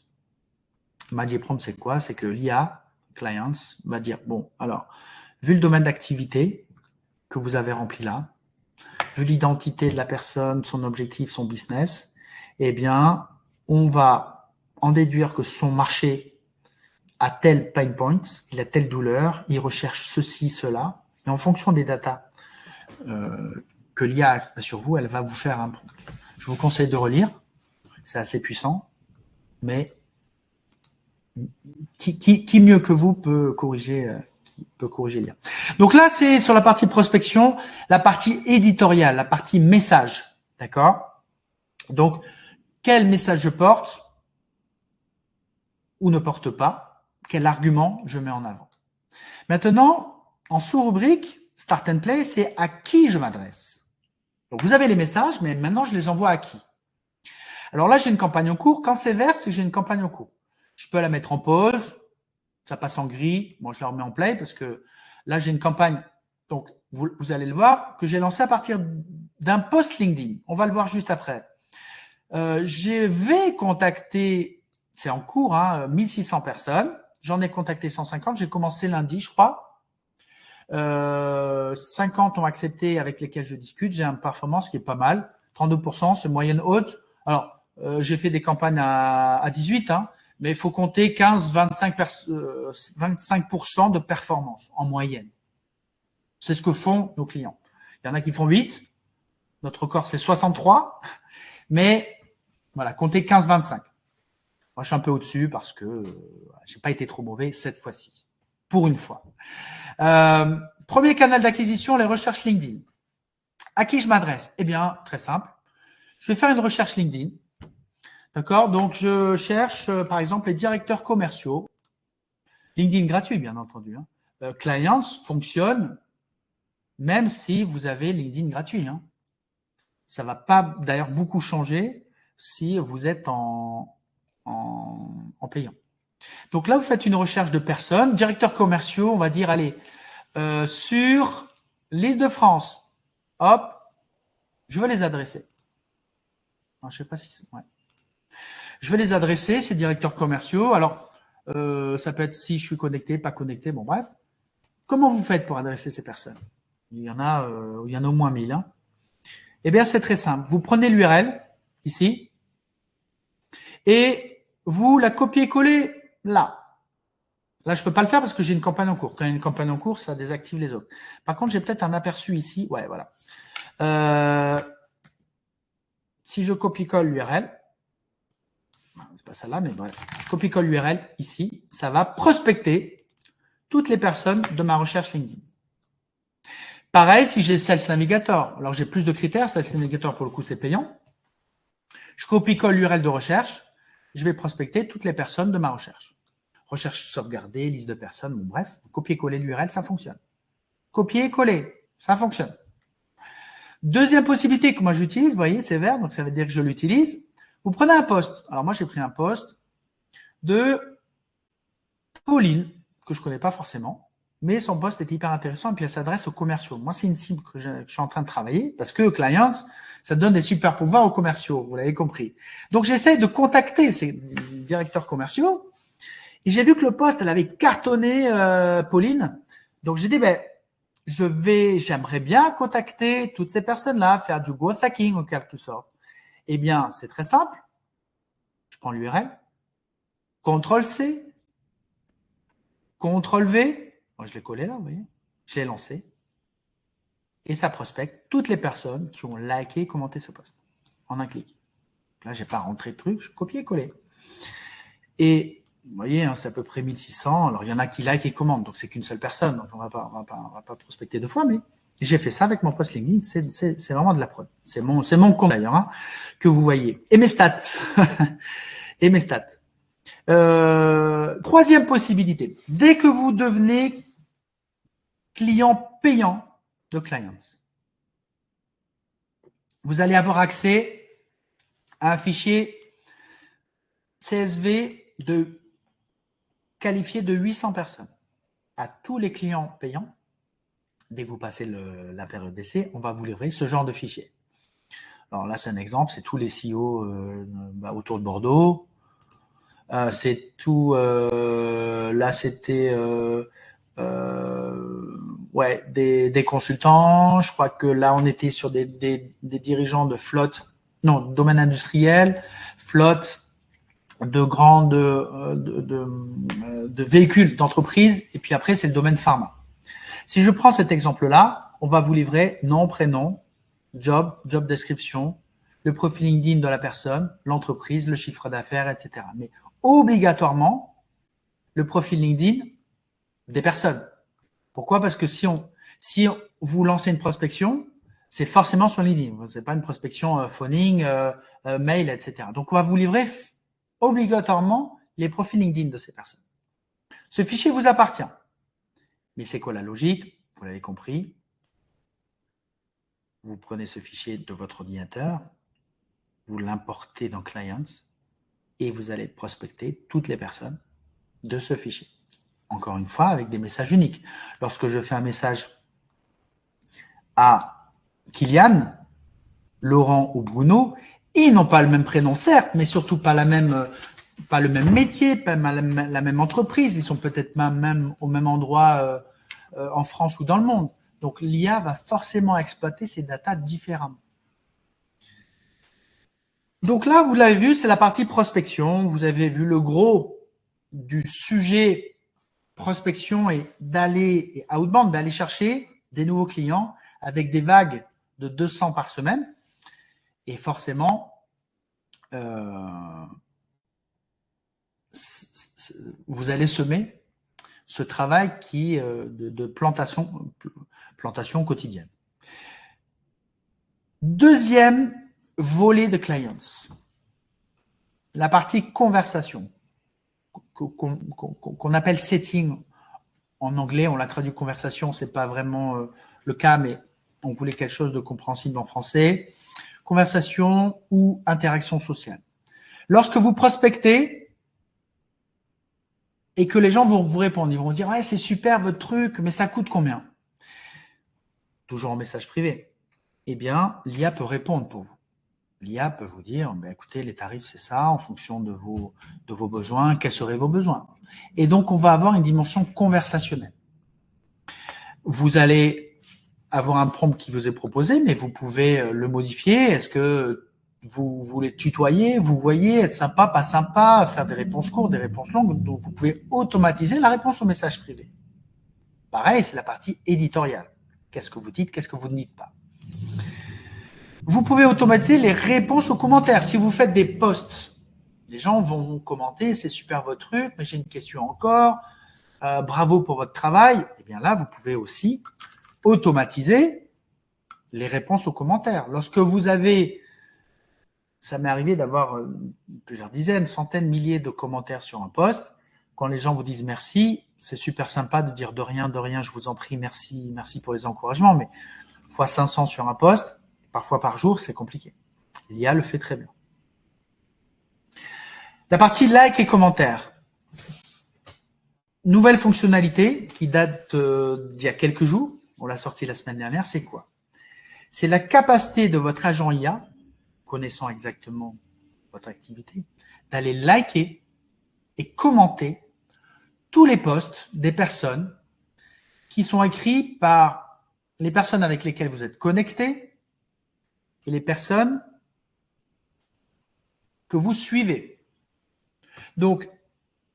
Magic Prompt, c'est quoi? C'est que l'IA, Clients, va dire, bon, alors, vu le domaine d'activité que vous avez rempli là, vu l'identité de la personne, son objectif, son business, eh bien, on va en déduire que son marché a tel pain point, il a telle douleur, il recherche ceci, cela, et en fonction des datas que l'IA a sur vous, elle va vous faire un prompt. Je vous conseille de relire, c'est assez puissant, mais qui mieux que vous peut corriger l'IA. Donc là, c'est sur la partie prospection, la partie éditoriale, la partie message, d'accord? Donc, quel message je porte ou ne porte pas? Quel argument je mets en avant? Maintenant, en sous-rubrique, Start and Play, c'est à qui je m'adresse. Donc, vous avez les messages, mais maintenant, je les envoie à qui? Alors là, j'ai une campagne en cours. Quand c'est vert, c'est que j'ai une campagne en cours. Je peux la mettre en pause. Ça passe en gris. Moi, je la remets en play parce que là, j'ai une campagne. Donc, vous allez le voir, que j'ai lancé à partir d'un post LinkedIn. On va le voir juste après. Je vais contacter, c'est en cours, 1600 personnes. J'en ai contacté 150. J'ai commencé lundi, je crois. 50 ont accepté avec lesquels je discute. J'ai une performance qui est pas mal. 32%, c'est moyenne haute. Alors, j'ai fait des campagnes à 18, mais il faut compter 15-25% de performance en moyenne. C'est ce que font nos clients. Il y en a qui font 8. Notre record, c'est 63. Mais voilà, comptez 15-25. Moi, je suis un peu au-dessus parce que j'ai pas été trop mauvais cette fois-ci. Pour une fois. Premier canal d'acquisition, les recherches LinkedIn. À qui je m'adresse? Eh bien, très simple. Je vais faire une recherche LinkedIn. D'accord? Donc, je cherche, par exemple, les directeurs commerciaux. LinkedIn gratuit, bien entendu. Clients fonctionne même si vous avez LinkedIn gratuit. Ça va pas d'ailleurs beaucoup changer si vous êtes en payant. Donc là, vous faites une recherche de personnes, directeurs commerciaux, on va dire, allez, sur l'Île-de-France. Hop, je vais les adresser. Alors, je sais pas si c'est... Ouais. Je vais les adresser, ces directeurs commerciaux. Alors, ça peut être si je suis connecté, pas connecté, bon bref. Comment vous faites pour adresser ces personnes? Il y en a au moins 1000. Eh bien, c'est très simple. Vous prenez l'URL, ici, et vous la copiez-collez là. Là, je peux pas le faire parce que j'ai une campagne en cours. Quand il y a une campagne en cours, ça désactive les autres. Par contre, j'ai peut-être un aperçu ici. Ouais, voilà. Si je copie-colle l'URL, c'est pas celle-là, mais bref, je copie-colle l'URL ici, ça va prospecter toutes les personnes de ma recherche LinkedIn. Pareil, si j'ai Sales Navigator, alors j'ai plus de critères. Sales Navigator, pour le coup, c'est payant. Je copie-colle l'URL de recherche, je vais prospecter toutes les personnes de ma recherche. Recherche sauvegardée, liste de personnes, bon, bref, copier-coller l'URL, ça fonctionne. Copier-coller, ça fonctionne. Deuxième possibilité que moi j'utilise, vous voyez, c'est vert, donc ça veut dire que je l'utilise. Vous prenez un post. Alors moi, j'ai pris un post de Pauline, que je ne connais pas forcément, mais son post est hyper intéressant et puis elle s'adresse aux commerciaux. Moi, c'est une cible que je suis en train de travailler parce que clients, ça donne des super pouvoirs aux commerciaux, vous l'avez compris. Donc, j'essaie de contacter ces directeurs commerciaux et j'ai vu que le post, elle avait cartonné Pauline. Donc, j'ai dit, j'aimerais bien contacter toutes ces personnes-là, faire du growth hacking en quelque sorte. Eh bien, c'est très simple. Je prends l'URL, CTRL-C, CTRL-V. Moi, je l'ai collé là, vous voyez. Je l'ai lancé. Et ça prospecte toutes les personnes qui ont liké et commenté ce post en un clic. Là, je n'ai pas rentré de truc, je copier-coller. Et vous voyez, hein, c'est à peu près 1600. Alors, il y en a qui like et commentent, donc c'est qu'une seule personne. Donc, on va pas prospecter deux fois, mais j'ai fait ça avec mon post LinkedIn. C'est vraiment de la prod. C'est mon compte d'ailleurs, hein, que vous voyez. Et mes stats. Et mes stats. Troisième possibilité. Dès que vous devenez client payant de Clients, vous allez avoir accès à un fichier CSV qualifié de 800 personnes. À tous les clients payants, dès que vous passez la période d'essai, on va vous livrer ce genre de fichier. Alors là, c'est un exemple, c'est tous les CEO autour de Bordeaux. C'est tout. Là, c'était des consultants. Je crois que là, on était sur des dirigeants de flotte, non, domaine industriel, flotte de grandes de véhicules d'entreprise. Et puis après, c'est le domaine pharma. Si je prends cet exemple-là, on va vous livrer nom, prénom, job description, le profil LinkedIn de la personne, l'entreprise, le chiffre d'affaires, etc. Mais obligatoirement, le profil LinkedIn des personnes. Pourquoi? Parce que si vous lancez une prospection, c'est forcément sur LinkedIn. C'est pas une prospection phoning, mail, etc. Donc, on va vous livrer obligatoirement les profils LinkedIn de ces personnes. Ce fichier vous appartient. Mais c'est quoi la logique? Vous l'avez compris. Vous prenez ce fichier de votre ordinateur, vous l'importez dans Clients et vous allez prospecter toutes les personnes de ce fichier. Encore une fois, avec des messages uniques. Lorsque je fais un message à Kylian, Laurent ou Bruno, ils n'ont pas le même prénom, certes, mais surtout pas le même métier, pas la même entreprise. Ils sont peut-être même au même endroit en France ou dans le monde. Donc, l'IA va forcément exploiter ces datas différemment. Donc là, vous l'avez vu, c'est la partie prospection. Vous avez vu le gros du sujet prospection et outbound, d'aller chercher des nouveaux clients avec des vagues de 200 par semaine. Et forcément, vous allez semer ce travail de plantation quotidienne. Deuxième volet de Clients, la partie conversation, qu'on appelle setting en anglais. On l'a traduit conversation, c'est pas vraiment le cas, mais on voulait quelque chose de compréhensible en français. Conversation ou interaction sociale. Lorsque vous prospectez et que les gens vont vous répondre, ils vont vous dire « Ouais, c'est super votre truc, mais ça coûte combien ?» Toujours en message privé. Eh bien, l'IA peut répondre pour vous. L'IA peut vous dire « Écoutez, les tarifs, c'est ça, en fonction de vos besoins, quels seraient vos besoins ?» Et donc, on va avoir une dimension conversationnelle. Vous allez avoir un prompt qui vous est proposé, mais vous pouvez le modifier. Est-ce que vous les tutoyez, vous voyez, être sympa, pas sympa, faire des réponses courtes, des réponses longues. Donc, vous pouvez automatiser la réponse au message privé. Pareil, c'est la partie éditoriale. Qu'est-ce que vous dites, qu'est-ce que vous ne dites pas. Vous pouvez automatiser les réponses aux commentaires. Si vous faites des posts, les gens vont commenter, c'est super votre truc, mais j'ai une question encore, bravo pour votre travail. Et bien là, vous pouvez aussi automatiser les réponses aux commentaires. Lorsque vous avez, ça m'est arrivé d'avoir plusieurs dizaines, centaines, milliers de commentaires sur un post. Quand les gens vous disent merci, c'est super sympa de dire de rien, je vous en prie, merci, merci pour les encouragements, mais fois 500 sur un post, parfois par jour, c'est compliqué. L'IA le fait très bien. La partie like et commentaires. Nouvelle fonctionnalité qui date d'il y a quelques jours, on l'a sortie la semaine dernière, c'est quoi? C'est la capacité de votre agent IA, connaissant exactement votre activité, d'aller liker et commenter tous les posts des personnes qui sont écrits par les personnes avec lesquelles vous êtes connectés et les personnes que vous suivez. Donc,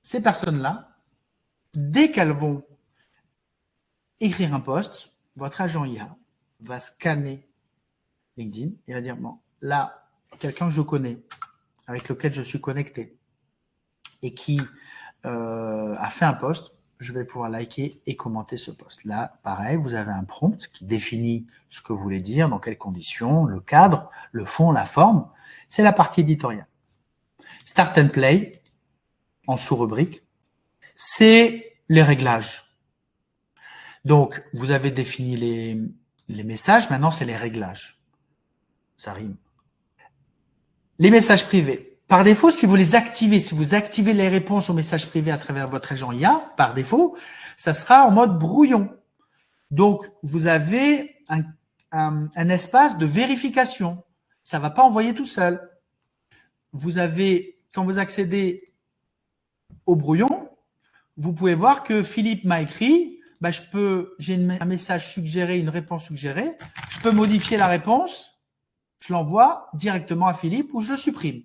ces personnes-là, dès qu'elles vont écrire un post, votre agent IA va scanner LinkedIn et va dire, bon, là, quelqu'un que je connais, avec lequel je suis connecté et qui a fait un post, je vais pouvoir liker et commenter ce post. Là, pareil, vous avez un prompt qui définit ce que vous voulez dire, dans quelles conditions, le cadre, le fond, la forme. C'est la partie éditoriale. Start and Play, en sous-rubrique, c'est les réglages. Donc, vous avez défini les messages, maintenant c'est les réglages. Ça rime. Les messages privés. Par défaut, si vous les activez, si vous activez les réponses aux messages privés à travers votre agent IA, par défaut, ça sera en mode brouillon. Donc, vous avez un espace de vérification. Ça ne va pas envoyer tout seul. Vous avez, quand vous accédez au brouillon, vous pouvez voir que Philippe m'a écrit, j'ai un message suggéré, une réponse suggérée, je peux modifier la réponse, je l'envoie directement à Philippe ou je le supprime.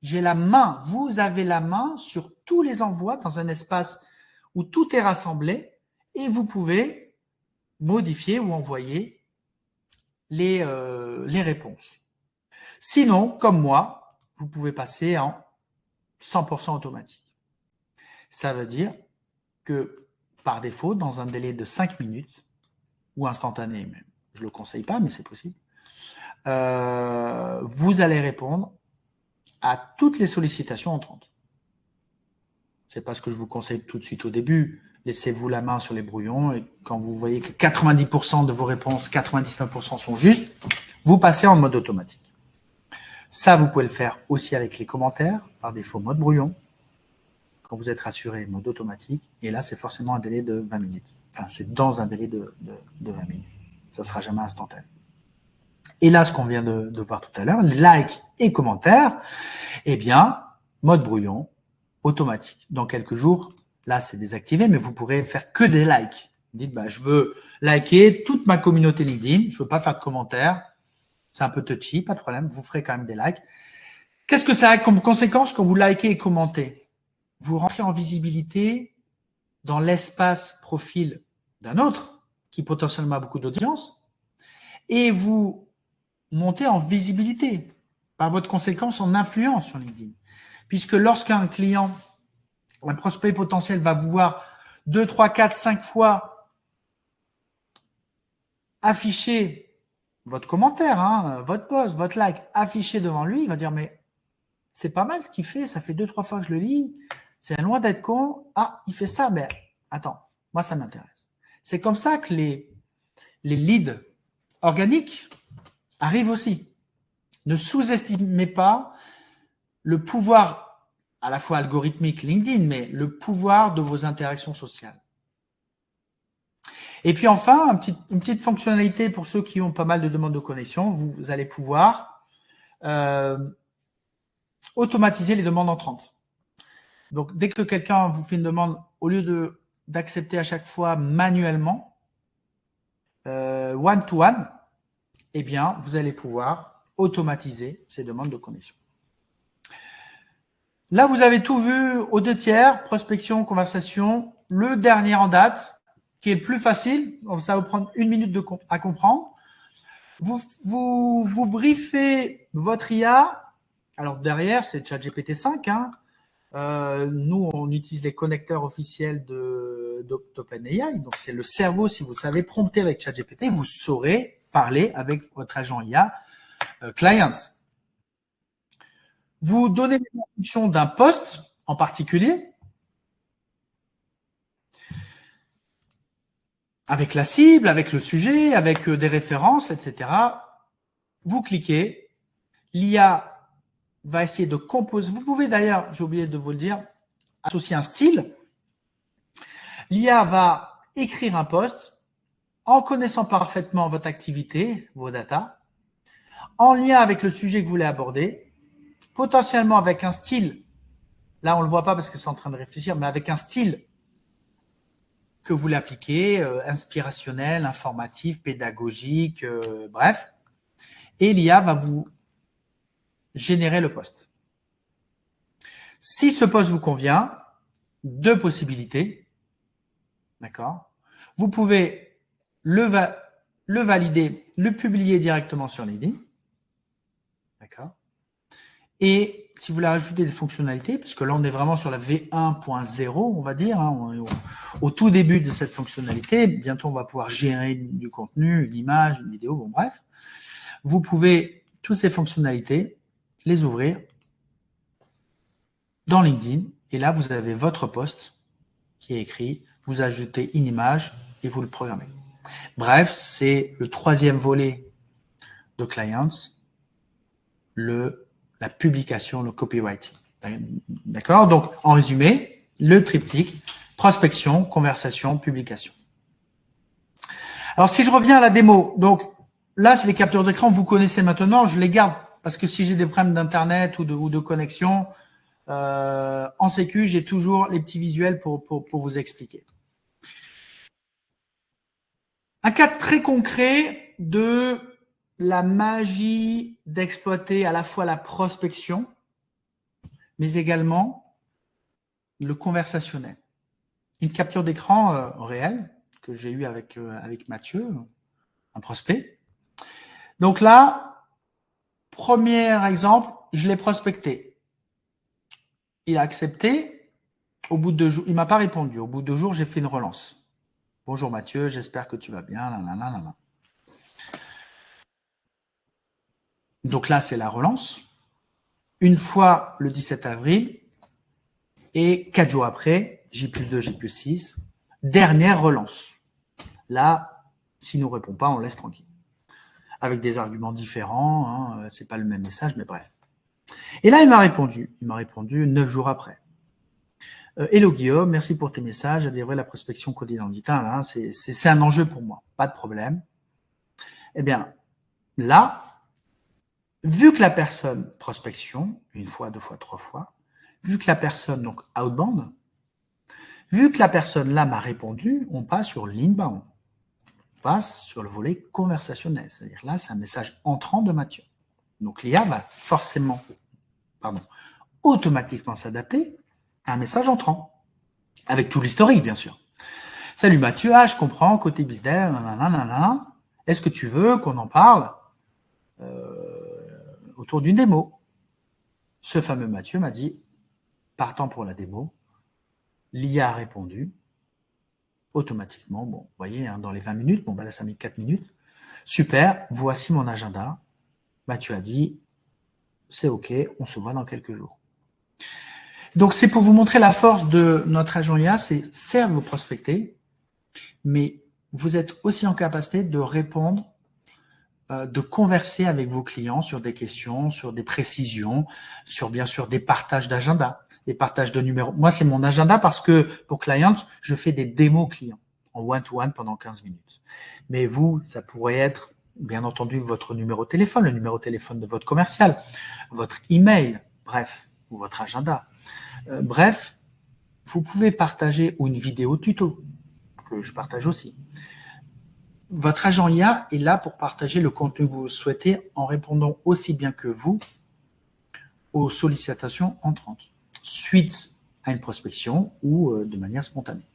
J'ai la main, vous avez la main sur tous les envois dans un espace où tout est rassemblé et vous pouvez modifier ou envoyer les réponses. Sinon, comme moi, vous pouvez passer en 100% automatique. Ça veut dire que par défaut, dans un délai de 5 minutes, ou instantané même, je ne le conseille pas, mais c'est possible, vous allez répondre à toutes les sollicitations entrantes. C'est pas ce que je vous conseille tout de suite au début. Laissez-vous la main sur les brouillons et quand vous voyez que 90% de vos réponses, 99% sont justes, vous passez en mode automatique. Ça, vous pouvez le faire aussi avec les commentaires, par défaut mode brouillon. Quand vous êtes rassuré, mode automatique. Et là, c'est forcément un délai de 20 minutes. Enfin, c'est dans un délai de 20 minutes. Ça ne sera jamais instantané. Et là, ce qu'on vient de voir tout à l'heure, les likes et commentaires, eh bien, mode brouillon, automatique. Dans quelques jours, là, c'est désactivé, mais vous pourrez faire que des likes. Vous dites, je veux liker toute ma communauté LinkedIn, je veux pas faire de commentaires. C'est un peu touchy, pas de problème, vous ferez quand même des likes. Qu'est-ce que ça a comme conséquence quand vous likez et commentez? Vous rentrez en visibilité dans l'espace profil d'un autre qui potentiellement a beaucoup d'audience et vous montez en visibilité, par votre conséquence en influence sur LinkedIn. Puisque lorsqu'un client, un prospect potentiel va vous voir 2, 3, 4, 5 fois afficher votre commentaire, votre post, votre like, affiché devant lui, il va dire mais c'est pas mal ce qu'il fait, ça fait 2, 3 fois que je le lis, c'est loin d'être con, il fait ça, mais attends, moi ça m'intéresse. C'est comme ça que les leads organiques arrivent aussi. Ne sous-estimez pas le pouvoir, à la fois algorithmique LinkedIn, mais le pouvoir de vos interactions sociales. Et puis enfin, une petite fonctionnalité pour ceux qui ont pas mal de demandes de connexion, vous allez pouvoir automatiser les demandes entrantes. Donc, dès que quelqu'un vous fait une demande, au lieu d'accepter à chaque fois manuellement, one-to-one, eh bien, vous allez pouvoir automatiser ces demandes de connexion. Là, vous avez tout vu aux 2/3, prospection, conversation. Le dernier en date, qui est le plus facile, ça va vous prendre 1 minute à comprendre. Vous briefez votre IA. Alors derrière, c'est ChatGPT 5. Hein. Nous, on utilise les connecteurs officiels d'OpenAI. Donc, c'est le cerveau. Si vous savez prompter avec ChatGPT, vous saurez parler avec votre agent IA client. Vous donnez l'instruction d'un poste en particulier avec la cible, avec le sujet, avec des références, etc. Vous cliquez. L'IA va essayer de composer. Vous pouvez d'ailleurs, j'ai oublié de vous le dire, associer un style. L'IA va écrire un post en connaissant parfaitement votre activité, vos data, en lien avec le sujet que vous voulez aborder, potentiellement avec un style. Là, on ne le voit pas parce que c'est en train de réfléchir, mais avec un style que vous voulez appliquer, inspirationnel, informatif, pédagogique, bref. Et l'IA va vous générer le post. Si ce post vous convient, 2 possibilités. D'accord. Vous pouvez le valider, le publier directement sur LinkedIn. D'accord. Et si vous voulez rajouter des fonctionnalités, parce que là, on est vraiment sur la V1.0, on va dire, hein, on est au tout début de cette fonctionnalité. Bientôt, on va pouvoir gérer du contenu, une image, une vidéo, bon bref. Vous pouvez, toutes ces fonctionnalités, les ouvrir dans LinkedIn. Et là, vous avez votre post qui est écrit. Vous ajoutez une image et vous le programmez. Bref, c'est le 3e volet de Clients, la publication, le copywriting. D'accord? Donc, en résumé, le triptyque, prospection, conversation, publication. Alors, si je reviens à la démo, donc là, c'est les captures d'écran, vous connaissez maintenant, je les garde parce que si j'ai des problèmes d'internet ou de connexion, en sécu, j'ai toujours les petits visuels pour vous expliquer. Un cas très concret de la magie d'exploiter à la fois la prospection, mais également le conversationnel. Une capture d'écran réelle que j'ai eue avec Mathieu, un prospect. Donc là, premier exemple, je l'ai prospecté. Il a accepté. Au bout de 2 jours, il m'a pas répondu. Au bout de 2 jours, j'ai fait une relance. Bonjour Mathieu, j'espère que tu vas bien. Nanana. Donc là, c'est la relance. Une fois le 17 avril et 4 jours après, J+2, J+6, dernière relance. Là, s'il ne nous répond pas, on laisse tranquille. Avec des arguments différents, hein, c'est pas le même message, mais bref. Et là, il m'a répondu. Il m'a répondu 9 jours après. Hello Guillaume, merci pour tes messages. À dire vrai, la prospection quotidienne digital, hein, c'est un enjeu pour moi. Pas de problème. Eh bien, là, vu que la personne prospection, 1 fois, 2 fois, 3 fois, vu que la personne, donc outbound, vu que la personne là m'a répondu, on passe sur l'inbound. On passe sur le volet conversationnel. C'est-à-dire là, c'est un message entrant de Mathieu. Donc l'IA va forcément, automatiquement s'adapter à un message entrant. Avec tout l'historique, bien sûr. Salut Mathieu, je comprends, côté business, nanana. Est-ce que tu veux qu'on en parle autour d'une démo? Ce fameux Mathieu m'a dit, partant pour la démo, l'IA a répondu automatiquement. Bon, vous voyez, hein, dans les 20 minutes, bon, ben là, ça met 4 minutes. Super, voici mon agenda. Mathieu a dit, c'est OK, on se voit dans quelques jours. Donc, c'est pour vous montrer la force de notre agent IA, c'est certes vous prospecter, mais vous êtes aussi en capacité de répondre, de converser avec vos clients sur des questions, sur des précisions, sur bien sûr des partages d'agenda, des partages de numéros. Moi, c'est mon agenda parce que pour clients, je fais des démos clients en one-to-one pendant 15 minutes. Mais vous, ça pourrait être, bien entendu, votre numéro de téléphone, le numéro de téléphone de votre commercial, votre email, bref, ou votre agenda. Bref, vous pouvez partager ou une vidéo tuto que je partage aussi. votre agent IA est là pour partager le contenu que vous souhaitez en répondant aussi bien que vous aux sollicitations entrantes, suite à une prospection ou de manière spontanée.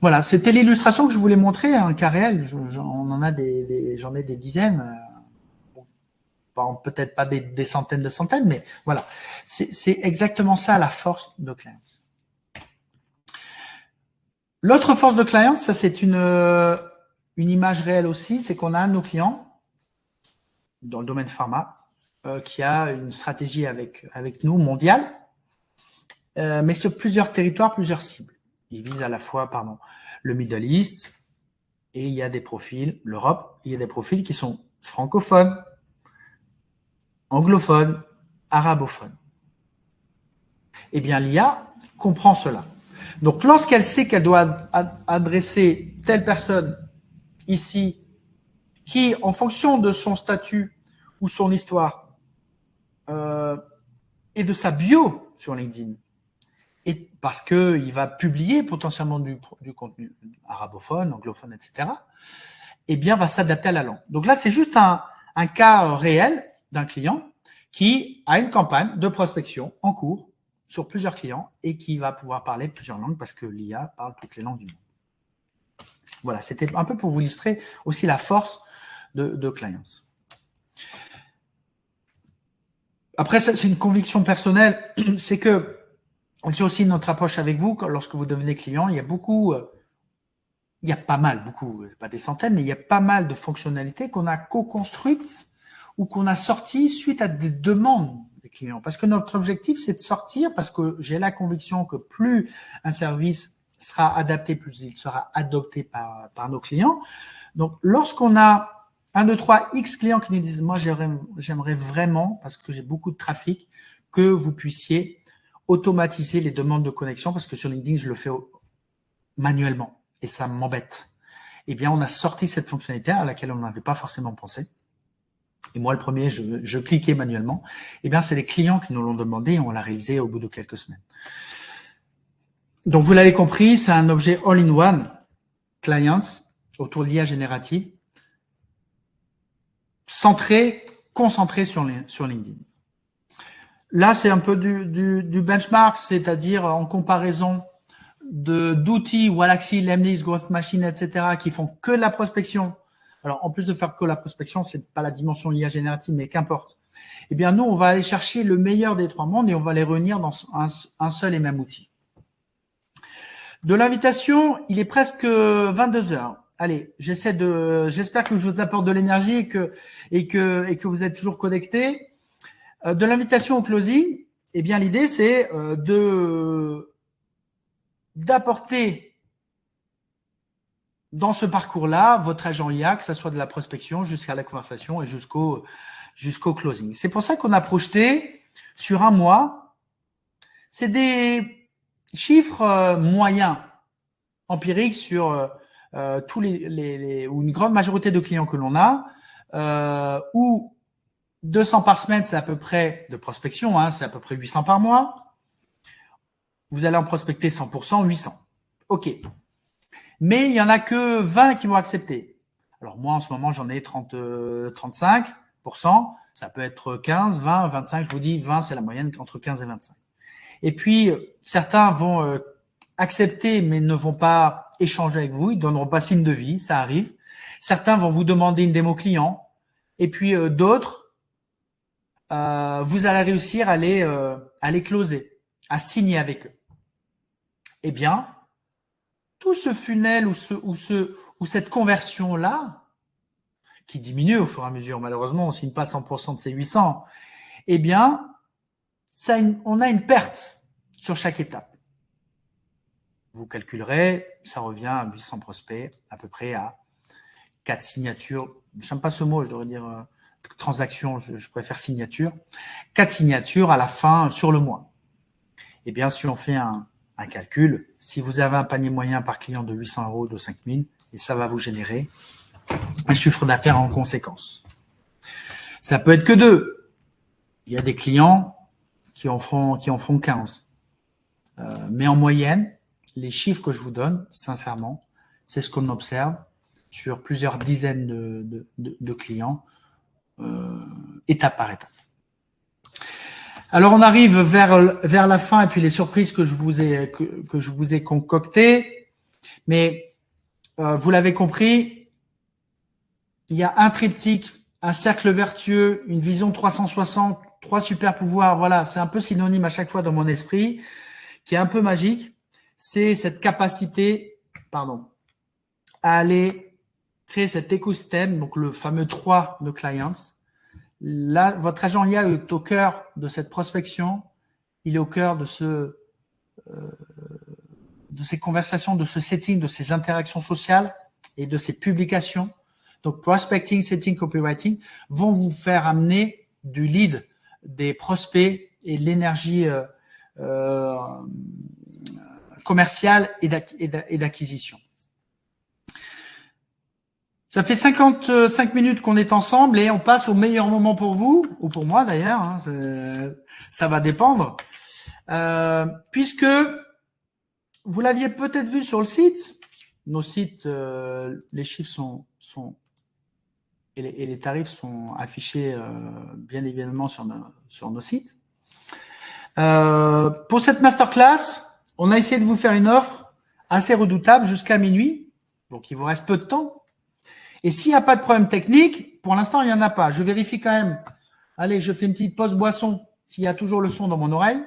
Voilà, c'était l'illustration que je voulais montrer, un cas réel. J'en ai des dizaines, peut-être pas des centaines de centaines, mais voilà. C'est exactement ça la force de Client. L'autre force de Client, ça c'est une image réelle aussi, c'est qu'on a un de nos clients dans le domaine pharma qui a une stratégie avec nous mondiale, mais sur plusieurs territoires, plusieurs cibles. Il vise à la fois, le Middle East et il y a des profils, l'Europe, il y a des profils qui sont francophones, anglophones, arabophones. Eh bien, l'IA comprend cela. Donc, lorsqu'elle sait qu'elle doit adresser telle personne ici, qui, en fonction de son statut ou son histoire et de sa bio sur LinkedIn, et parce qu'il va publier potentiellement du contenu arabophone, anglophone, etc., eh bien, va s'adapter à la langue. Donc là, c'est juste un cas réel d'un client qui a une campagne de prospection en cours sur plusieurs clients et qui va pouvoir parler plusieurs langues parce que l'IA parle toutes les langues du monde. Voilà, c'était un peu pour vous illustrer aussi la force de Clients. Après, c'est une conviction personnelle, c'est que c'est aussi notre approche avec vous, lorsque vous devenez client, il y a pas mal, pas des centaines, mais il y a pas mal de fonctionnalités qu'on a co-construites ou qu'on a sorties suite à des demandes des clients. Parce que notre objectif, c'est de sortir, parce que j'ai la conviction que plus un service sera adapté, plus il sera adopté par nos clients. Donc, lorsqu'on a 1, 2, 3 X clients qui nous disent, moi, j'aimerais vraiment, parce que j'ai beaucoup de trafic, que vous puissiez automatiser les demandes de connexion, parce que sur LinkedIn, je le fais manuellement et ça m'embête. Eh bien, on a sorti cette fonctionnalité à laquelle on n'avait pas forcément pensé. Et moi, le premier, je cliquais manuellement. Eh bien, c'est les clients qui nous l'ont demandé et on l'a réalisé au bout de quelques semaines. Donc, vous l'avez compris, c'est un objet all-in-one, Clients, autour de l'IA générative, concentré sur LinkedIn. Là, c'est un peu du benchmark, c'est-à-dire en comparaison d'outils, Wallaxy, Lemlist, Growth Machine, etc., qui font que la prospection. Alors, en plus de faire que la prospection, c'est pas la dimension IA générative, mais qu'importe. Eh bien, nous, on va aller chercher le meilleur des trois mondes et on va les réunir dans un seul et même outil. De l'invitation, il est presque 22 heures. Allez, j'espère que je vous apporte de l'énergie et que vous êtes toujours connectés. De l'invitation au closing, eh bien, l'idée, c'est d'apporter dans ce parcours-là votre agent IA, que ce soit de la prospection jusqu'à la conversation et jusqu'au closing. C'est pour ça qu'on a projeté sur un mois. C'est des chiffres moyens, empiriques sur tous ou une grande majorité de clients que l'on a, où 200 par semaine, c'est à peu près de prospection, c'est à peu près 800 par mois. Vous allez en prospecter 100%, 800. OK. Mais il n'y en a que 20 qui vont accepter. Alors moi, en ce moment, j'en ai 35%. Ça peut être 15, 20, 25. Je vous dis, 20, c'est la moyenne entre 15 et 25. Et puis, certains vont accepter, mais ne vont pas échanger avec vous. Ils ne donneront pas signe de vie, ça arrive. Certains vont vous demander une démo client. Et puis, d'autres, vous allez réussir à les closer, à signer avec eux. Eh bien, tout ce funnel ou cette conversion-là, qui diminue au fur et à mesure, malheureusement, on ne signe pas 100% de ces 800, eh bien, on a une perte sur chaque étape. Vous calculerez, ça revient à 800 prospects, à peu près à 4 signatures. Je n'aime pas ce mot, je devrais dire transaction, je préfère signature. 4 signatures à la fin sur le mois. Eh bien, si on fait un calcul, si vous avez un panier moyen par client de 800 €, de 5000, et ça va vous générer un chiffre d'affaires en conséquence. Ça peut être que 2. Il y a des clients qui en feront 15. Mais en moyenne, les chiffres que je vous donne, sincèrement, C'est ce qu'on observe sur plusieurs dizaines de clients, étape par étape. Alors, on arrive vers la fin et puis les surprises que je vous ai concoctées. Mais vous l'avez compris, il y a un triptyque, un cercle vertueux, une vision 360, 3 super pouvoirs. Voilà, c'est un peu synonyme à chaque fois dans mon esprit, qui est un peu magique. C'est cette capacité, à aller créer cet écosystème, donc le fameux 3 de clients. Là, votre agent IA est au cœur de cette prospection. Il est au cœur de ces conversations, de ce setting, de ces interactions sociales et de ces publications. Donc, prospecting, setting, copywriting vont vous faire amener du lead, des prospects et de l'énergie commerciale et d'acquisition. Ça fait 55 minutes qu'on est ensemble et on passe au meilleur moment pour vous, ou pour moi d'ailleurs, hein, ça va dépendre. Puisque vous l'aviez peut-être vu sur le site, nos sites, les chiffres et les tarifs sont affichés bien évidemment sur nos sites. Pour cette masterclass, on a essayé de vous faire une offre assez redoutable jusqu'à minuit, donc il vous reste peu de temps. Et s'il n'y a pas de problème technique, pour l'instant, il n'y en a pas. Je vérifie quand même. Allez, je fais une petite pause boisson s'il y a toujours le son dans mon oreille.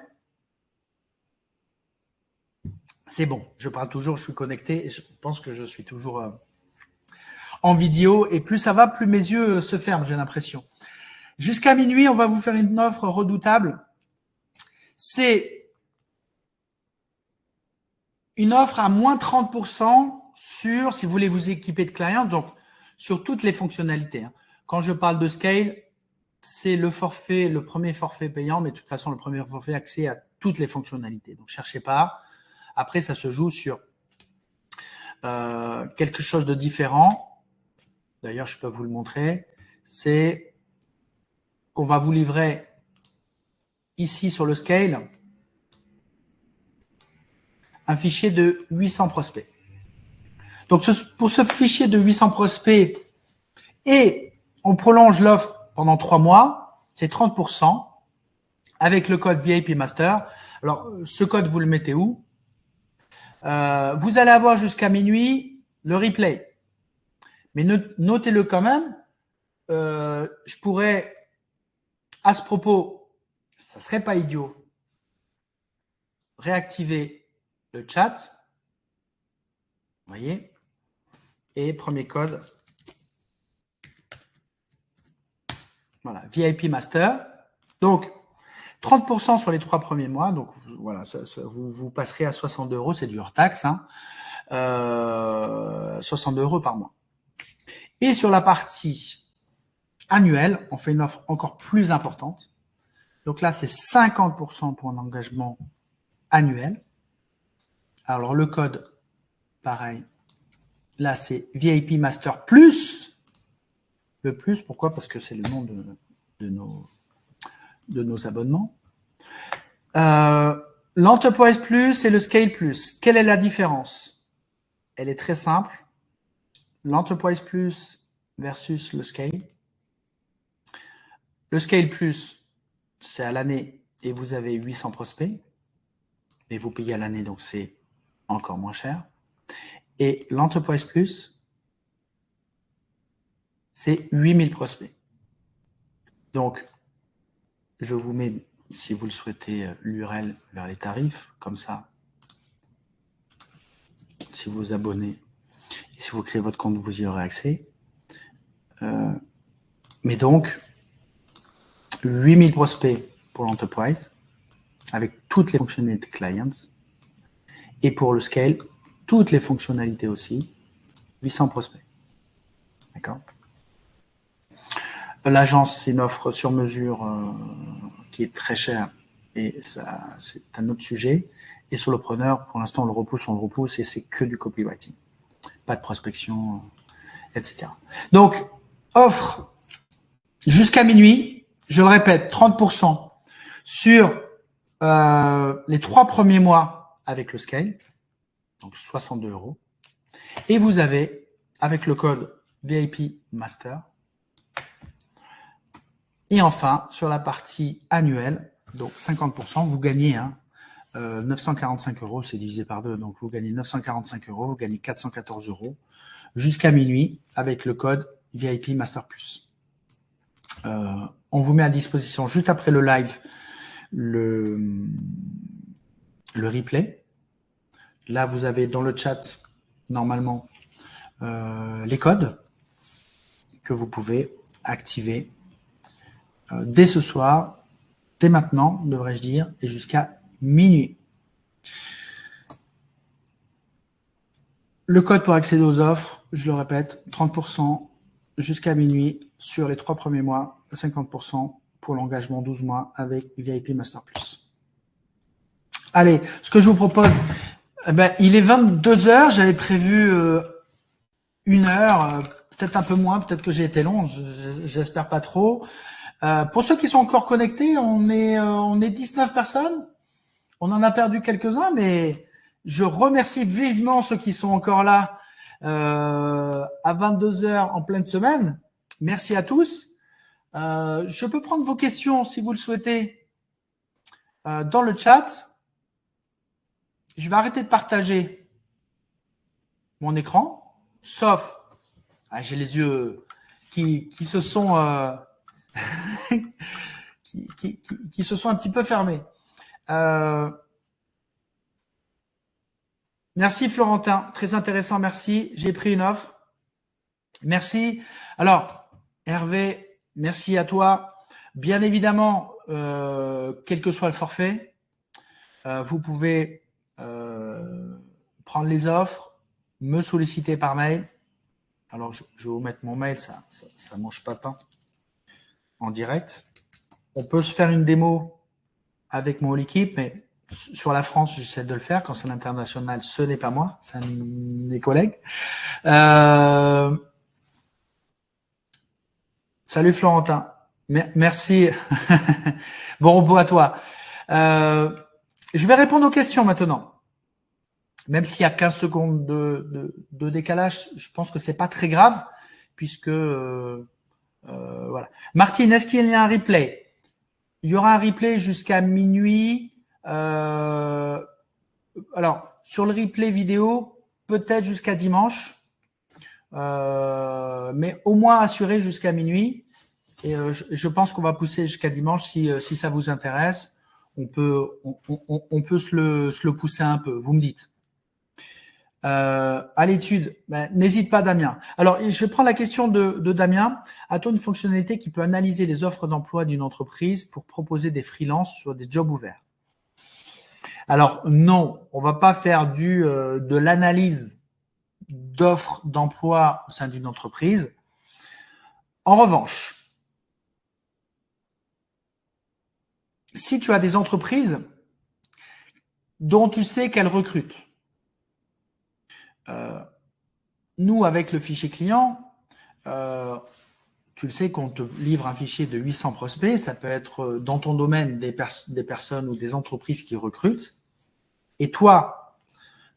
C'est bon, je parle toujours, je suis connecté et je pense que je suis toujours en vidéo. Et plus ça va, plus mes yeux se ferment, j'ai l'impression. Jusqu'à minuit, on va vous faire une offre redoutable. C'est une offre à moins 30% sur, si vous voulez vous équiper de clients, donc sur toutes les fonctionnalités. Quand je parle de scale, c'est le premier forfait payant, mais de toute façon, le premier forfait accès à toutes les fonctionnalités. Donc, cherchez pas. Après, ça se joue sur quelque chose de différent. D'ailleurs, je peux vous le montrer. C'est qu'on va vous livrer ici sur le scale un fichier de 800 prospects. Donc, pour ce fichier de 800 prospects, et on prolonge l'offre pendant 3 mois, c'est 30% avec le code VIP Master. Alors, ce code, vous le mettez où? Vous allez avoir jusqu'à minuit le replay. Mais notez-le quand même. Je pourrais, à ce propos, ça serait pas idiot, réactiver le chat. Vous voyez? Et premier code. Voilà, VIP Master. Donc, 30% sur les 3 premiers mois. Donc, voilà, vous passerez à 62 €. C'est du hors-taxe. 62 € par mois. Et sur la partie annuelle, on fait une offre encore plus importante. Donc là, c'est 50% pour un engagement annuel. Alors, le code, pareil. Là, c'est VIP Master plus. Le plus, pourquoi? Parce que c'est le nom de nos abonnements. L'Enterprise Plus et le Scale Plus. Quelle est la différence? Elle est très simple. L'Enterprise Plus versus le Scale. Le Scale Plus, c'est à l'année et vous avez 800 prospects. Et vous payez à l'année, donc c'est encore moins cher. Et l'Enterprise Plus, c'est 8000 prospects. Donc, je vous mets, si vous le souhaitez, l'URL vers les tarifs, comme ça. Si vous vous abonnez et si vous créez votre compte, vous y aurez accès. Mais donc, 8000 prospects pour l'enterprise, avec toutes les fonctionnalités clients. Et pour le scale, toutes les fonctionnalités aussi, 800 prospects. D'accord? L'agence, c'est une offre sur mesure qui est très chère et ça, c'est un autre sujet. Et sur le preneur, pour l'instant, on le repousse et c'est que du copywriting. Pas de prospection, etc. Donc, offre jusqu'à minuit, je le répète, 30% sur les 3 premiers mois avec le scale, donc 62 €. Et vous avez, avec le code VIP Master, et enfin, sur la partie annuelle, donc 50%, vous gagnez 945 €, c'est divisé par 2, donc vous gagnez 945 €, vous gagnez 414 € jusqu'à minuit avec le code VIP Master Plus. On vous met à disposition juste après le live le replay. Là, vous avez dans le chat, normalement, les codes que vous pouvez activer dès ce soir, dès maintenant, devrais-je dire, et jusqu'à minuit. Le code pour accéder aux offres, je le répète, 30% jusqu'à minuit sur les 3 premiers mois, 50% pour l'engagement 12 mois avec VIP Master Plus. Allez, ce que je vous propose, il est 22 h, j'avais prévu 1 heure, peut-être un peu moins, peut-être que j'ai été long, j'espère pas trop. Pour ceux qui sont encore connectés, on est 19 personnes. On en a perdu quelques-uns, mais je remercie vivement ceux qui sont encore là à 22 h en pleine semaine. Merci à tous. Je peux prendre vos questions si vous le souhaitez dans le chat. Je vais arrêter de partager mon écran, sauf j'ai les yeux qui se sont qui se sont un petit peu fermés. Merci Florentin, très intéressant, merci. J'ai pris une offre. Merci. Alors, Hervé, merci à toi. Bien évidemment, quel que soit le forfait, vous pouvez prendre les offres, me solliciter par mail. Alors, je vais vous mettre mon mail, ça mange pas pain en direct. On peut se faire une démo avec mon équipe, mais sur la France, j'essaie de le faire. Quand c'est l'international, ce n'est pas moi, c'est un de mes collègues. Salut Florentin, merci. Bon repos à toi. Je vais répondre aux questions maintenant. Même s'il y a 15 secondes de décalage, je pense que c'est pas très grave, puisque voilà. Martine, est-ce qu'il y a un replay? Il y aura un replay jusqu'à minuit. Alors, sur le replay vidéo, peut-être jusqu'à dimanche, mais au moins assuré jusqu'à minuit. Et je pense qu'on va pousser jusqu'à dimanche si ça vous intéresse. On peut se le pousser un peu. Vous me dites. À l'étude, n'hésite pas Damien. Alors, je vais prendre la question de Damien. A-t-on une fonctionnalité qui peut analyser les offres d'emploi d'une entreprise pour proposer des freelances sur des jobs ouverts? Alors non, on va pas faire de l'analyse d'offres d'emploi au sein d'une entreprise. En revanche, si tu as des entreprises dont tu sais qu'elles recrutent, nous, avec le fichier client, tu le sais qu'on te livre un fichier de 800 prospects. Ça peut être dans ton domaine des personnes ou des entreprises qui recrutent. Et toi,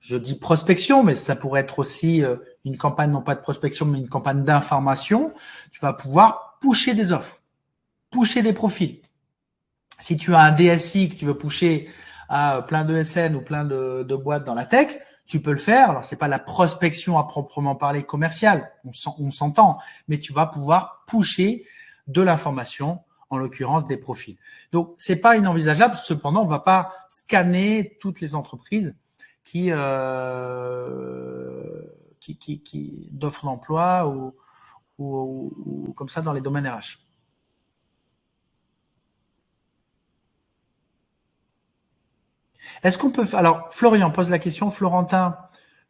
je dis prospection, mais ça pourrait être aussi une campagne, non pas de prospection, mais une campagne d'information. Tu vas pouvoir pusher des offres, pusher des profils. Si tu as un DSI que tu veux pusher à plein de SN ou plein de boîtes dans la tech, tu peux le faire. Alors, c'est pas la prospection à proprement parler commerciale, on s'entend, mais tu vas pouvoir pusher de l'information, en l'occurrence des profils. Donc, c'est pas inenvisageable. Cependant, on va pas scanner toutes les entreprises qui d'offres d'emploi ou comme ça dans les domaines RH. Est-ce qu'on peut faire… Alors, Florian pose la question. Florentin,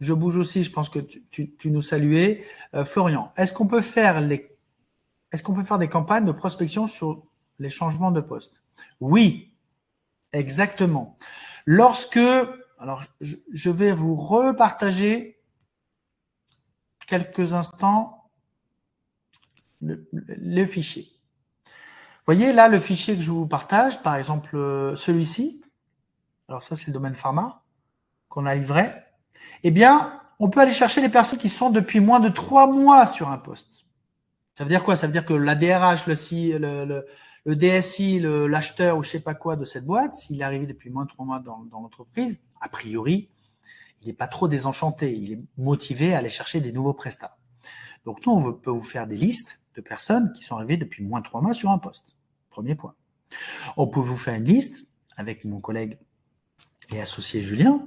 je bouge aussi, je pense que tu nous saluais. Florian, est-ce qu'on peut faire des campagnes de prospection sur les changements de poste? Oui, exactement. Alors, je vais vous repartager quelques instants le fichier. Vous voyez là le fichier que je vous partage, par exemple celui-ci. Alors ça, c'est le domaine pharma qu'on a livré. Eh bien, on peut aller chercher les personnes qui sont depuis moins de 3 mois sur un poste. Ça veut dire quoi? Ça veut dire que la DRH, le DSI, l'acheteur ou je sais pas quoi de cette boîte, s'il est arrivé depuis moins de 3 mois dans l'entreprise, a priori, il n'est pas trop désenchanté. Il est motivé à aller chercher des nouveaux prestats. Donc, nous, on peut vous faire des listes de personnes qui sont arrivées depuis moins de 3 mois sur un poste. Premier point. On peut vous faire une liste avec mon collègue et associé Julien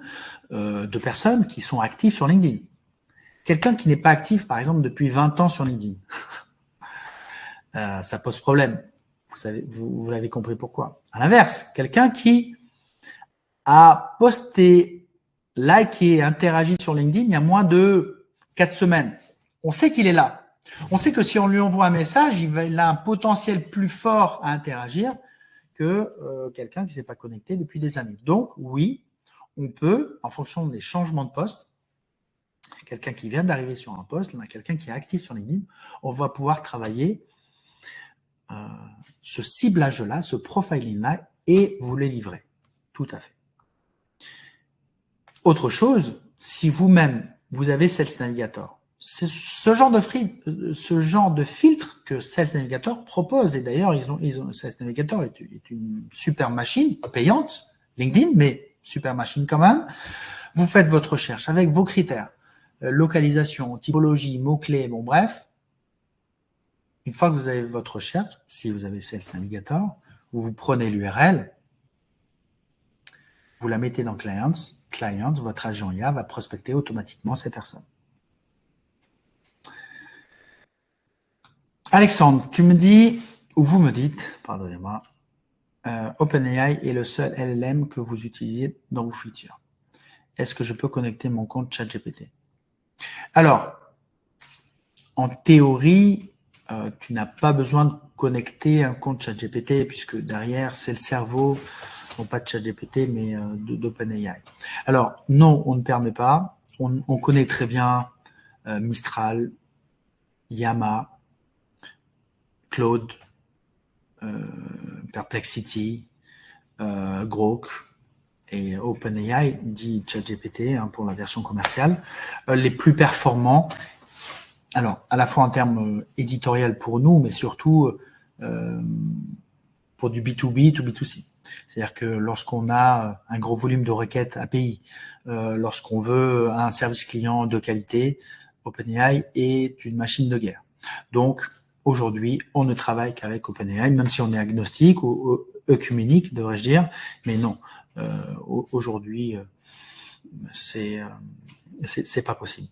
de personnes qui sont actives sur LinkedIn. Quelqu'un qui n'est pas actif, par exemple, depuis 20 ans sur LinkedIn, ça pose problème. Vous l'avez compris pourquoi. À l'inverse, quelqu'un qui a posté, liké, interagi sur LinkedIn il y a moins de 4 semaines. On sait qu'il est là. On sait que si on lui envoie un message, il a un potentiel plus fort à interagir que quelqu'un qui ne s'est pas connecté depuis des années. Donc, oui, on peut, en fonction des changements de poste, quelqu'un qui vient d'arriver sur un poste, quelqu'un qui est actif sur LinkedIn, on va pouvoir travailler ce ciblage-là, ce profiling-là, et vous les livrer. Tout à fait. Autre chose, si vous-même, vous avez Sales Navigator, c'est ce genre de filtre que Sales Navigator propose. Et d'ailleurs, Sales Navigator est une super machine, pas payante, LinkedIn, mais super machine quand même. Vous faites votre recherche avec vos critères, localisation, typologie, mots-clés, bon bref. Une fois que vous avez votre recherche, si vous avez Sales Navigator, vous prenez l'URL, vous la mettez dans Clients, votre agent IA va prospecter automatiquement ces personnes. Alexandre, tu me dis, ou vous me dites, pardonnez-moi, OpenAI est le seul LLM que vous utilisez dans vos features. Est-ce que je peux connecter mon compte ChatGPT? Alors, en théorie, tu n'as pas besoin de connecter un compte ChatGPT puisque derrière, c'est le cerveau, non pas de ChatGPT, mais d'OpenAI. Alors, non, on ne permet pas. On connaît très bien Mistral, Llama, Claude, Perplexity, Grok et OpenAI, dit ChatGPT pour la version commerciale, les plus performants. Alors, à la fois en termes éditorial pour nous, mais surtout pour du B2B, to B2C. C'est-à-dire que lorsqu'on a un gros volume de requêtes API, lorsqu'on veut un service client de qualité, OpenAI est une machine de guerre. Donc, aujourd'hui, on ne travaille qu'avec OpenAI, même si on est agnostique ou œcuménique, devrais-je dire. Mais non, aujourd'hui, c'est pas possible.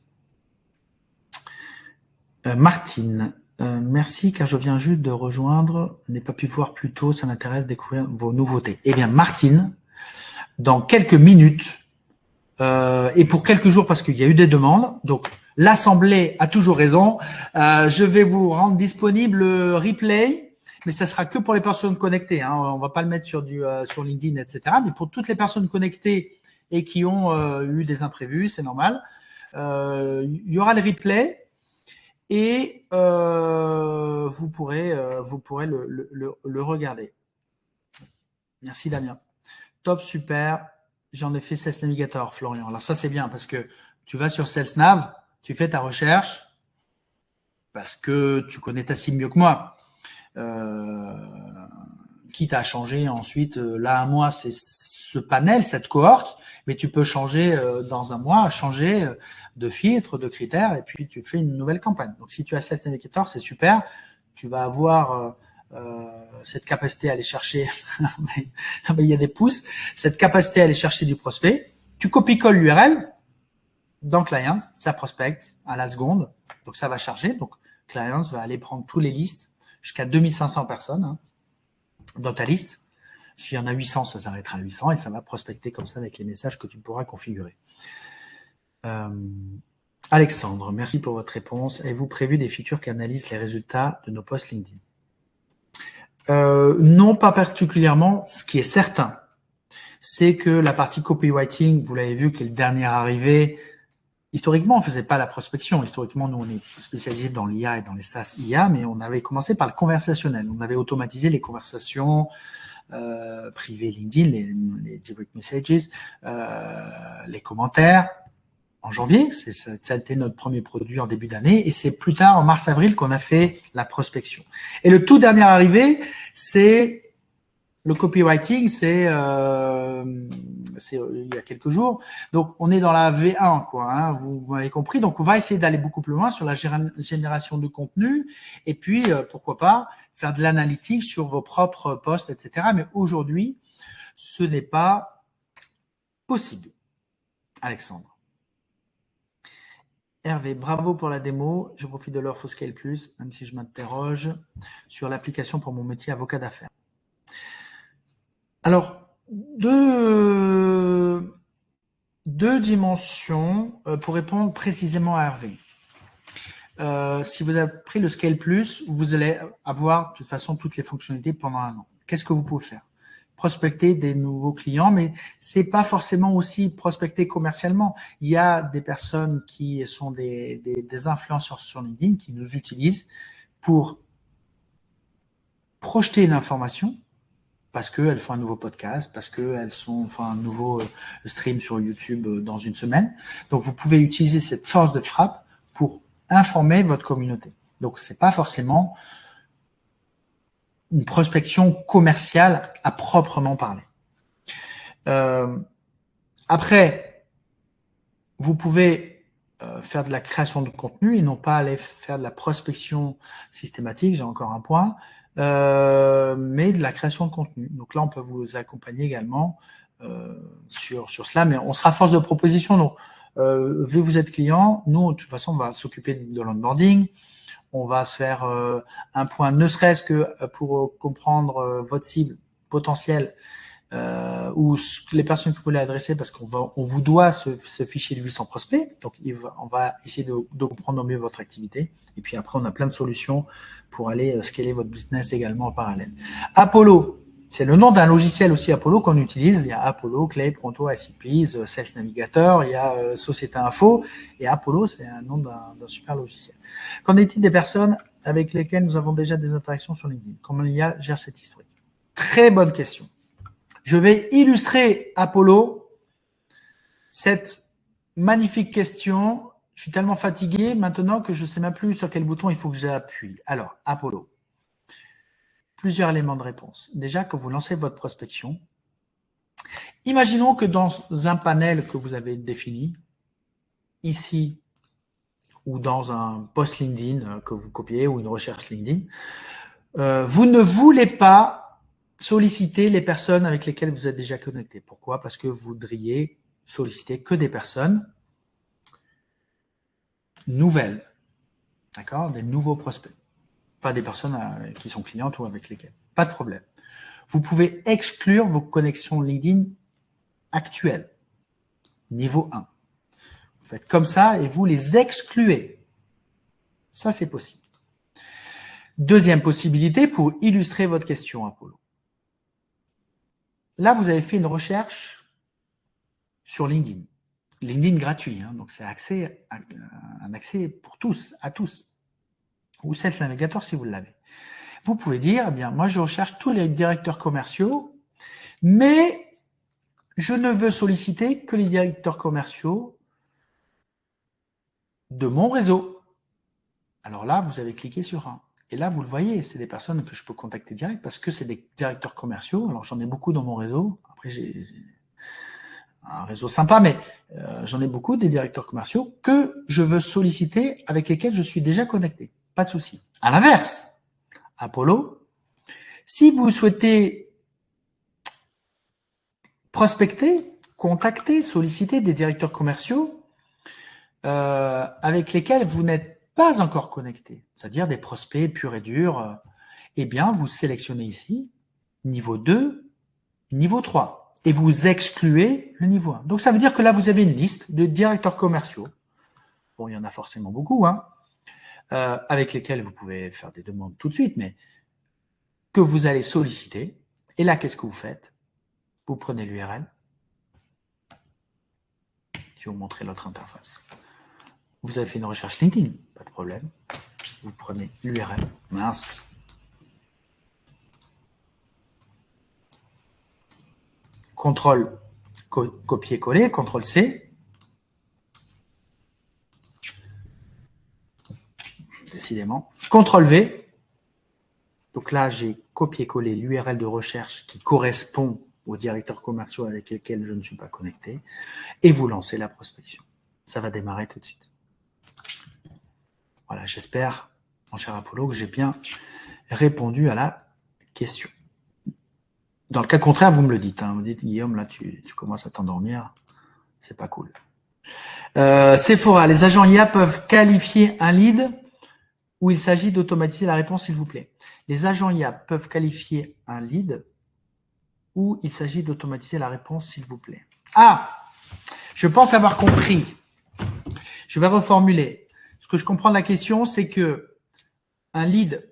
Martine, merci car je viens juste de rejoindre, n'ai pas pu voir plus tôt, ça m'intéresse de découvrir vos nouveautés. Eh bien Martine, dans quelques minutes et pour quelques jours parce qu'il y a eu des demandes, donc l'Assemblée a toujours raison, je vais vous rendre disponible le replay, mais ça sera que pour les personnes connectées, hein, on va pas le mettre sur LinkedIn, etc. Mais pour toutes les personnes connectées et qui ont eu des imprévus, c'est normal, il y aura le replay. Et vous pourrez le regarder. Merci Damien. Top, super. J'en ai fait Sales Navigator, Florian. Alors ça c'est bien parce que tu vas sur Sales Nav, tu fais ta recherche parce que tu connais ta cible mieux que moi. Quitte à changer ensuite, là un mois c'est ce panel, cette cohorte, mais tu peux changer dans un mois, changer de filtre, de critères, et puis tu fais une nouvelle campagne. Donc, si tu as Sales Navigator, c'est super. Tu vas avoir cette capacité à aller chercher, il y a des pouces, cette capacité à aller chercher du prospect. Tu copies-colles l'URL dans Clients, ça prospecte à la seconde. Donc, ça va charger. Donc, Clients va aller prendre tous les listes jusqu'à 2500 personnes dans ta liste. S'il y en a 800, ça s'arrêtera à 800 et ça va prospecter comme ça avec les messages que tu pourras configurer. Alexandre, merci pour votre réponse. Avez-vous prévu des features qui analysent les résultats de nos posts LinkedIn? Non, pas particulièrement. Ce qui est certain, c'est que la partie copywriting, vous l'avez vu, qui est le dernier arrivé, historiquement, on faisait pas la prospection. Historiquement, nous, on est spécialisé dans l'IA et dans les SaaS IA, mais on avait commencé par le conversationnel. On avait automatisé les conversations privées LinkedIn, les direct messages, les commentaires. en janvier. Ça a été notre premier produit en début d'année. Et c'est plus tard, en mars-avril, qu'on a fait la prospection. Et le tout dernier arrivé, c'est le copywriting, c'est il y a quelques jours. Donc, on est dans la V1, quoi. Hein, vous m'avez compris. Donc, on va essayer d'aller beaucoup plus loin sur la génération de contenu. Et puis, pourquoi pas, faire de l'analytique sur vos propres posts, etc. Mais aujourd'hui, ce n'est pas possible. Alexandre. Hervé, bravo pour la démo. Je profite de l'offre Scale Plus, même si je m'interroge sur l'application pour mon métier avocat d'affaires. Alors, deux dimensions pour répondre précisément à Hervé. Si vous avez pris le Scale Plus, vous allez avoir de toute façon toutes les fonctionnalités pendant un an. Qu'est-ce que vous pouvez faire? Prospecter des nouveaux clients, mais c'est pas forcément aussi prospecter commercialement. Il y a des personnes qui sont des influenceurs sur LinkedIn qui nous utilisent pour projeter une information parce qu'elles font un nouveau podcast, parce qu'elles font un nouveau stream sur YouTube dans une semaine. Donc, vous pouvez utiliser cette force de frappe pour informer votre communauté. Donc, c'est pas forcément une prospection commerciale à proprement parler. Après, vous pouvez faire de la création de contenu et non pas aller faire de la prospection systématique, j'ai encore un point, mais de la création de contenu. Donc là, on peut vous accompagner également sur cela, mais on sera force de proposition. Donc, vu que vous êtes client, nous, de toute façon, on va s'occuper de l'onboarding. On va se faire un point, ne serait-ce que pour comprendre votre cible potentielle ou les personnes que vous voulez adresser, parce qu'on vous doit ce fichier de 800 prospects. Donc, on va essayer de comprendre au mieux votre activité. Et puis après, on a plein de solutions pour aller scaler votre business également en parallèle. Apollo, c'est le nom d'un logiciel aussi Apollo qu'on utilise. Il y a Apollo, Clay, Pronto, ICPs, Sales Navigator, il y a Société Info. Et Apollo, c'est un nom d'un super logiciel. Qu'en est-il des personnes avec lesquelles nous avons déjà des interactions sur LinkedIn? Comment l'IA gère cette historique? Très bonne question. Je vais illustrer, Apollo, cette magnifique question. Je suis tellement fatigué maintenant que je ne sais même plus sur quel bouton il faut que j'appuie. Alors, Apollo. Plusieurs éléments de réponse. Déjà, quand vous lancez votre prospection, imaginons que dans un panel que vous avez défini, ici, ou dans un post LinkedIn que vous copiez ou une recherche LinkedIn, vous ne voulez pas solliciter les personnes avec lesquelles vous êtes déjà connecté. Pourquoi? Parce que vous voudriez solliciter que des personnes nouvelles, d'accord? Des nouveaux prospects, pas des personnes qui sont clientes ou avec lesquelles. Pas de problème. Vous pouvez exclure vos connexions LinkedIn actuelles, niveau 1. Vous faites comme ça et vous les excluez. Ça, c'est possible. Deuxième possibilité pour illustrer votre question, Apollo. Là, vous avez fait une recherche sur LinkedIn. LinkedIn gratuit, hein, donc c'est un accès pour tous, à tous. Ou Sales Navigator si vous l'avez. Vous pouvez dire, eh bien, moi je recherche tous les directeurs commerciaux, mais je ne veux solliciter que les directeurs commerciaux de mon réseau. Alors là, vous avez cliqué sur un. Et là, vous le voyez, c'est des personnes que je peux contacter direct parce que c'est des directeurs commerciaux. Alors, j'en ai beaucoup dans mon réseau. Après, j'ai un réseau sympa, mais j'en ai beaucoup des directeurs commerciaux que je veux solliciter avec lesquels je suis déjà connecté. Pas de souci. À l'inverse, Apollo, si vous souhaitez prospecter, contacter, solliciter des directeurs commerciaux avec lesquels vous n'êtes pas encore connecté, c'est-à-dire des prospects purs et durs, eh bien, vous sélectionnez ici niveau 2, niveau 3, et vous excluez le niveau 1. Donc, ça veut dire que là, vous avez une liste de directeurs commerciaux. Bon, il y en a forcément beaucoup, hein, avec lesquels vous pouvez faire des demandes tout de suite, mais que vous allez solliciter. Et là, qu'est-ce que vous faites? Vous prenez l'URL. Je vais vous montrer l'autre interface. Vous avez fait une recherche LinkedIn, pas de problème. Vous prenez l'URL. Mince. Contrôle copier-coller, CTRL C. décidément. CTRL-V. Donc là, j'ai copié-collé l'URL de recherche qui correspond aux directeurs commerciaux avec lesquels je ne suis pas connecté. Et vous lancez la prospection. Ça va démarrer tout de suite. Voilà, j'espère, mon cher Apollo, que j'ai bien répondu à la question. Dans le cas contraire, vous me le dites. Vous dites, Guillaume, là, tu commences à t'endormir. C'est pas cool. Sephora, les agents IA peuvent qualifier un lead où il s'agit d'automatiser la réponse, s'il vous plaît. Les agents IA peuvent qualifier un lead où il s'agit d'automatiser la réponse, s'il vous plaît. Ah, je pense avoir compris. Je vais reformuler. Ce que je comprends de la question, c'est que un lead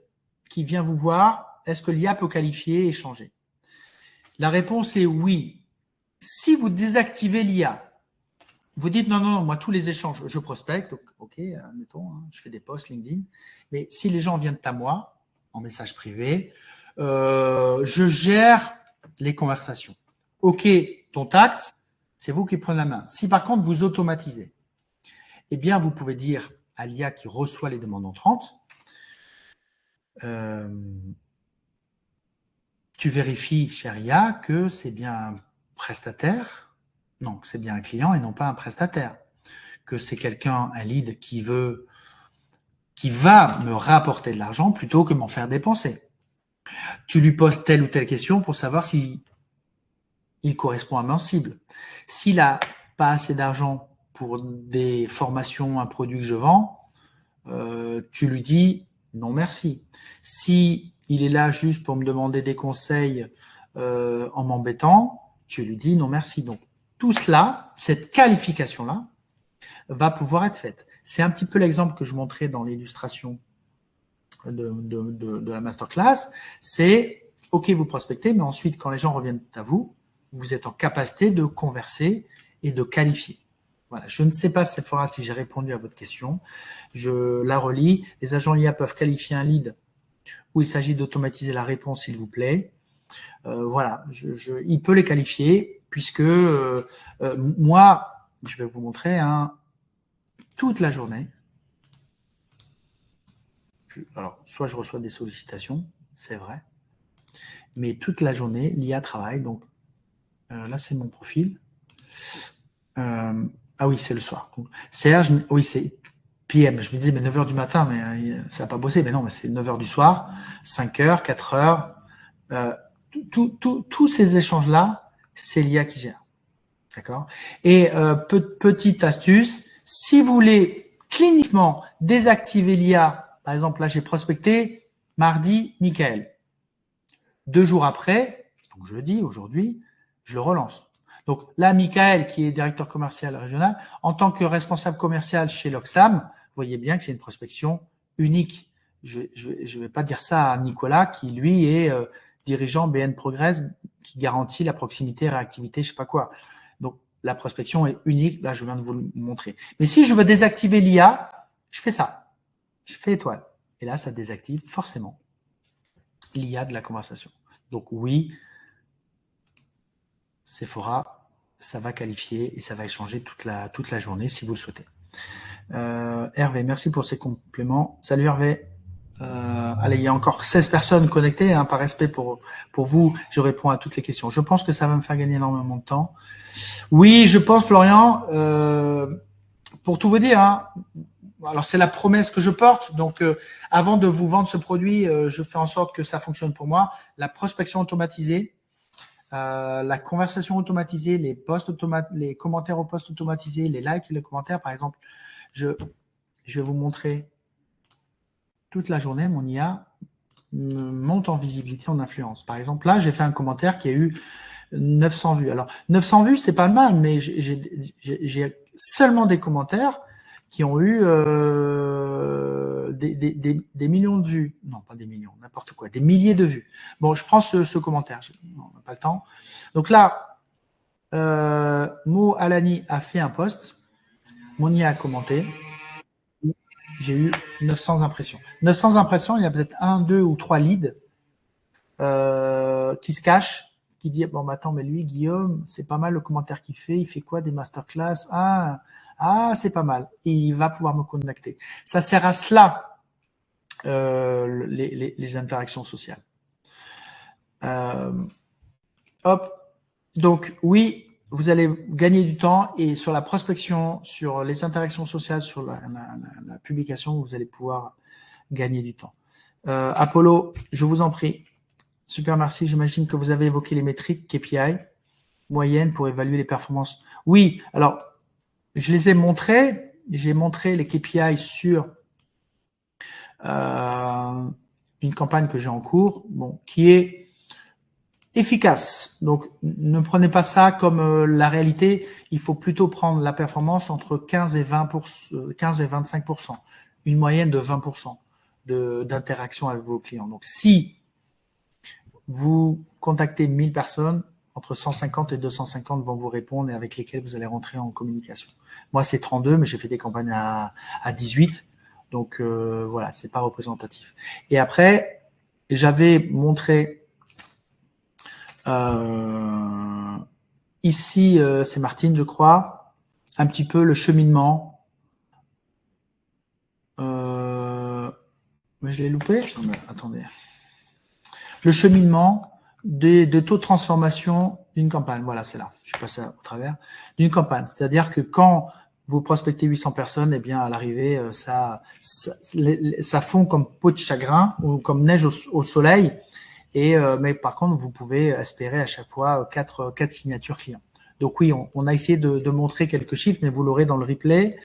qui vient vous voir, est-ce que l'IA peut qualifier et changer? La réponse est oui. Si vous désactivez l'IA, vous dites non, moi tous les échanges, je prospecte, ok, admettons, je fais des posts LinkedIn, mais si les gens viennent à moi, en message privé, je gère les conversations. Ok, ton tact, c'est vous qui prenez la main. Si par contre vous automatisez, eh bien vous pouvez dire à l'IA qui reçoit les demandes entrantes, tu vérifies, cher IA, que c'est bien un prestataire, non, que c'est bien un client et non pas un prestataire, que c'est quelqu'un, un lead qui va me rapporter de l'argent plutôt que m'en faire dépenser. Tu lui poses telle ou telle question pour savoir si il correspond à ma cible. S'il n'a pas assez d'argent pour des formations, un produit que je vends, tu lui dis non merci. Si il est là juste pour me demander des conseils en m'embêtant, tu lui dis non merci. Donc tout cela, cette qualification-là, va pouvoir être faite. C'est un petit peu l'exemple que je montrais dans l'illustration de la masterclass. C'est ok, vous prospectez, mais ensuite, quand les gens reviennent à vous, vous êtes en capacité de converser et de qualifier. Voilà. Je ne sais pas, Sephora, si j'ai répondu à votre question. Je la relis. Les agents IA peuvent qualifier un lead où il s'agit d'automatiser la réponse, s'il vous plaît. Voilà. Il peut les qualifier puisque moi, je vais vous montrer toute la journée. Alors, soit je reçois des sollicitations, c'est vrai, mais toute la journée, l'IA travaille. Donc, là, c'est mon profil. Ah oui, c'est le soir. Donc, Serge, oui, c'est PM. Je me disais, mais 9h du matin, mais ça n'a pas bossé. Mais non, mais c'est 9h du soir, 5h, 4h. Tous ces échanges-là, c'est l'IA qui gère. D'accord? Et petite astuce, si vous voulez cliniquement désactiver l'IA, par exemple, là, j'ai prospecté mardi, Michael. 2 jours après, donc jeudi, aujourd'hui, je le relance. Donc là, Michael, qui est directeur commercial régional, en tant que responsable commercial chez l'Oxfam, vous voyez bien que c'est une prospection unique. Je vais pas dire ça à Nicolas, qui lui est dirigeant BN Progress, qui garantit la proximité et réactivité, je sais pas quoi. Donc la prospection est unique. Là, je viens de vous le montrer. Mais si je veux désactiver l'IA, je fais ça. Je fais étoile. Et là, ça désactive forcément l'IA de la conversation. Donc oui, Sephora, ça va qualifier et ça va échanger toute la journée si vous le souhaitez. Hervé, merci pour ces compléments. Salut Hervé. Allez, il y a encore 16 personnes connectées, par respect pour vous, je réponds à toutes les questions. Je pense que ça va me faire gagner énormément de temps. Oui, je pense, Florian, pour tout vous dire, alors c'est la promesse que je porte, donc avant de vous vendre ce produit, je fais en sorte que ça fonctionne pour moi. La prospection automatisée, la conversation automatisée, les posts les commentaires aux posts automatisés, les likes et les commentaires, par exemple, je vais vous montrer toute la journée, mon IA monte en visibilité, en influence. Par exemple, là, j'ai fait un commentaire qui a eu 900 vues. Alors, 900 vues, c'est pas mal, mais j'ai seulement des commentaires qui ont eu des millions de vues. Non, pas des millions, n'importe quoi, des milliers de vues. Bon, je prends ce commentaire. Non, on n'a pas le temps. Donc là, Mo Alani a fait un post. Mon IA a commenté. J'ai eu 900 impressions. 900 impressions, il y a peut-être 1, 2 ou 3 leads qui se cachent, qui disent bon, attends, mais lui, Guillaume, c'est pas mal le commentaire qu'il fait. Il fait quoi, des masterclass? Ah, c'est pas mal. Et il va pouvoir me connecter. Ça sert à cela les interactions sociales. Hop. Donc, oui, vous allez gagner du temps et sur la prospection, sur les interactions sociales, sur la publication, vous allez pouvoir gagner du temps. Apollo, je vous en prie. Super, merci. J'imagine que vous avez évoqué les métriques KPI moyennes pour évaluer les performances. Oui, alors, je les ai montrés. J'ai montré les KPI sur une campagne que j'ai en cours, bon, qui est efficace. Donc, ne prenez pas ça comme la réalité. Il faut plutôt prendre la performance entre 15 et 25%, une moyenne de 20% d'interaction avec vos clients. Donc, si vous contactez 1000 personnes, entre 150 et 250 vont vous répondre et avec lesquelles vous allez rentrer en communication. Moi, c'est 32, mais j'ai fait des campagnes à 18. Donc, voilà, c'est pas représentatif. Et après, j'avais montré ici, c'est Martine, je crois, un petit peu le cheminement. Mais je l'ai loupé. Attendez. Le cheminement de taux de transformation d'une campagne. Voilà, c'est là. Je suis passé au travers d'une campagne. C'est-à-dire que quand vous prospectez 800 personnes, eh bien, à l'arrivée, ça fond comme peau de chagrin ou comme neige au soleil. Mais par contre, vous pouvez espérer à chaque fois 4 signatures clients. Donc oui, on a essayé de montrer quelques chiffres, mais vous l'aurez dans le replay.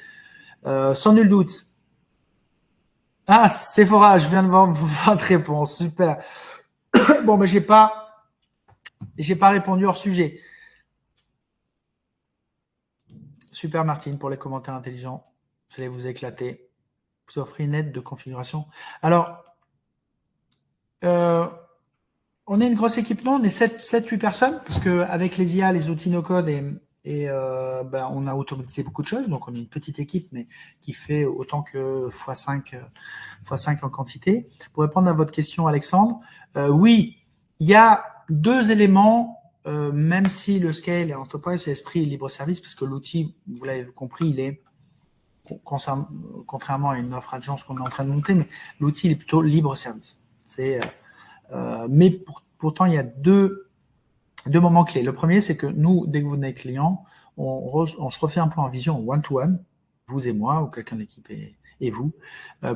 Sans nul doute. Ah, Sephora, je viens de voir votre réponse. Super. Bon, mais j'ai pas répondu hors sujet. Super Martine pour les commentaires intelligents. Vous allez vous éclater. Vous offrez une aide de configuration. Alors, on est une grosse équipe, non? On est 7-8 personnes, parce que avec les IA, les outils no-code on a automatisé beaucoup de choses. Donc, on est une petite équipe, mais qui fait autant que x5 en quantité. Pour répondre à votre question, Alexandre, oui, il y a 2 éléments, même si le scale est enterprise, c'est esprit libre service, parce que l'outil, vous l'avez compris, il est, contrairement à une offre agence qu'on est en train de monter, mais l'outil il est plutôt libre service. Mais pourtant, il y a deux moments clés. Le premier, c'est que nous, dès que vous venez client, on se refait un point en vision one-to-one, vous et moi, ou quelqu'un de l'équipe et vous,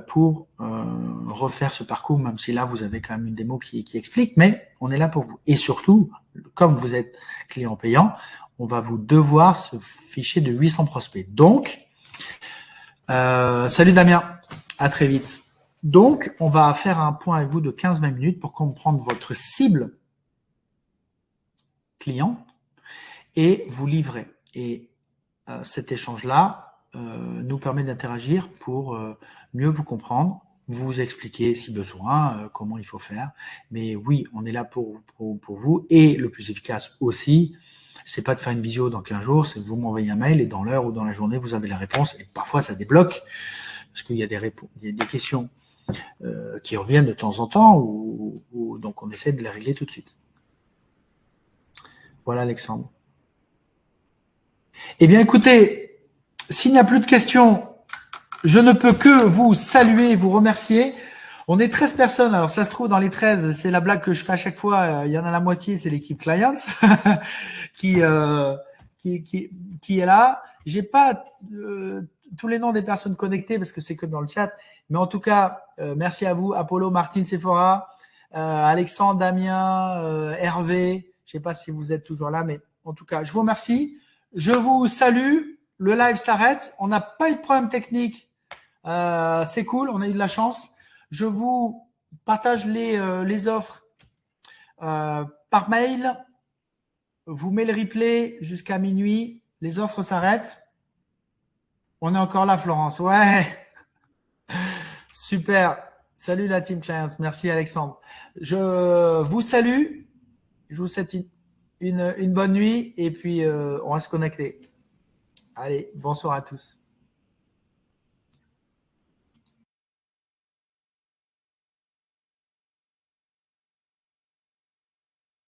pour refaire ce parcours, même si là, vous avez quand même une démo qui explique, mais on est là pour vous. Et surtout, comme vous êtes client payant, on va vous devoir ce fichier de 800 prospects. Donc, salut Damien, à très vite. Donc, on va faire un point avec vous de 15-20 minutes pour comprendre votre cible client et vous livrer. Et cet échange-là nous permet d'interagir pour mieux vous comprendre, vous expliquer si besoin, comment il faut faire. Mais oui, on est là pour vous. Et le plus efficace aussi, c'est pas de faire une visio dans 15 jours, c'est de vous m'envoyer un mail et dans l'heure ou dans la journée, vous avez la réponse. Et parfois, ça débloque parce qu'il y a des questions qui reviennent de temps en temps donc on essaie de les régler tout de suite. Voilà, Alexandre. Eh bien, écoutez, s'il n'y a plus de questions, je ne peux que vous saluer, vous remercier. On est 13 personnes. Alors, ça se trouve, dans les 13, c'est la blague que je fais à chaque fois. Il y en a la moitié, c'est l'équipe Clients qui est là. J'ai pas tous les noms des personnes connectées parce que c'est que dans le chat. Mais en tout cas, merci à vous, Apollo, Martine, Sephora, Alexandre, Damien, Hervé. Je sais pas si vous êtes toujours là, mais en tout cas, je vous remercie. Je vous salue. Le live s'arrête. On n'a pas eu de problème technique. C'est cool. On a eu de la chance. Je vous partage les offres par mail. Vous mettez le replay jusqu'à minuit. Les offres s'arrêtent. On est encore là, Florence. Ouais. Super. Salut la team Clients. Merci Alexandre. Je vous salue. Je vous souhaite une bonne nuit et puis on reste connecté. Allez, bonsoir à tous.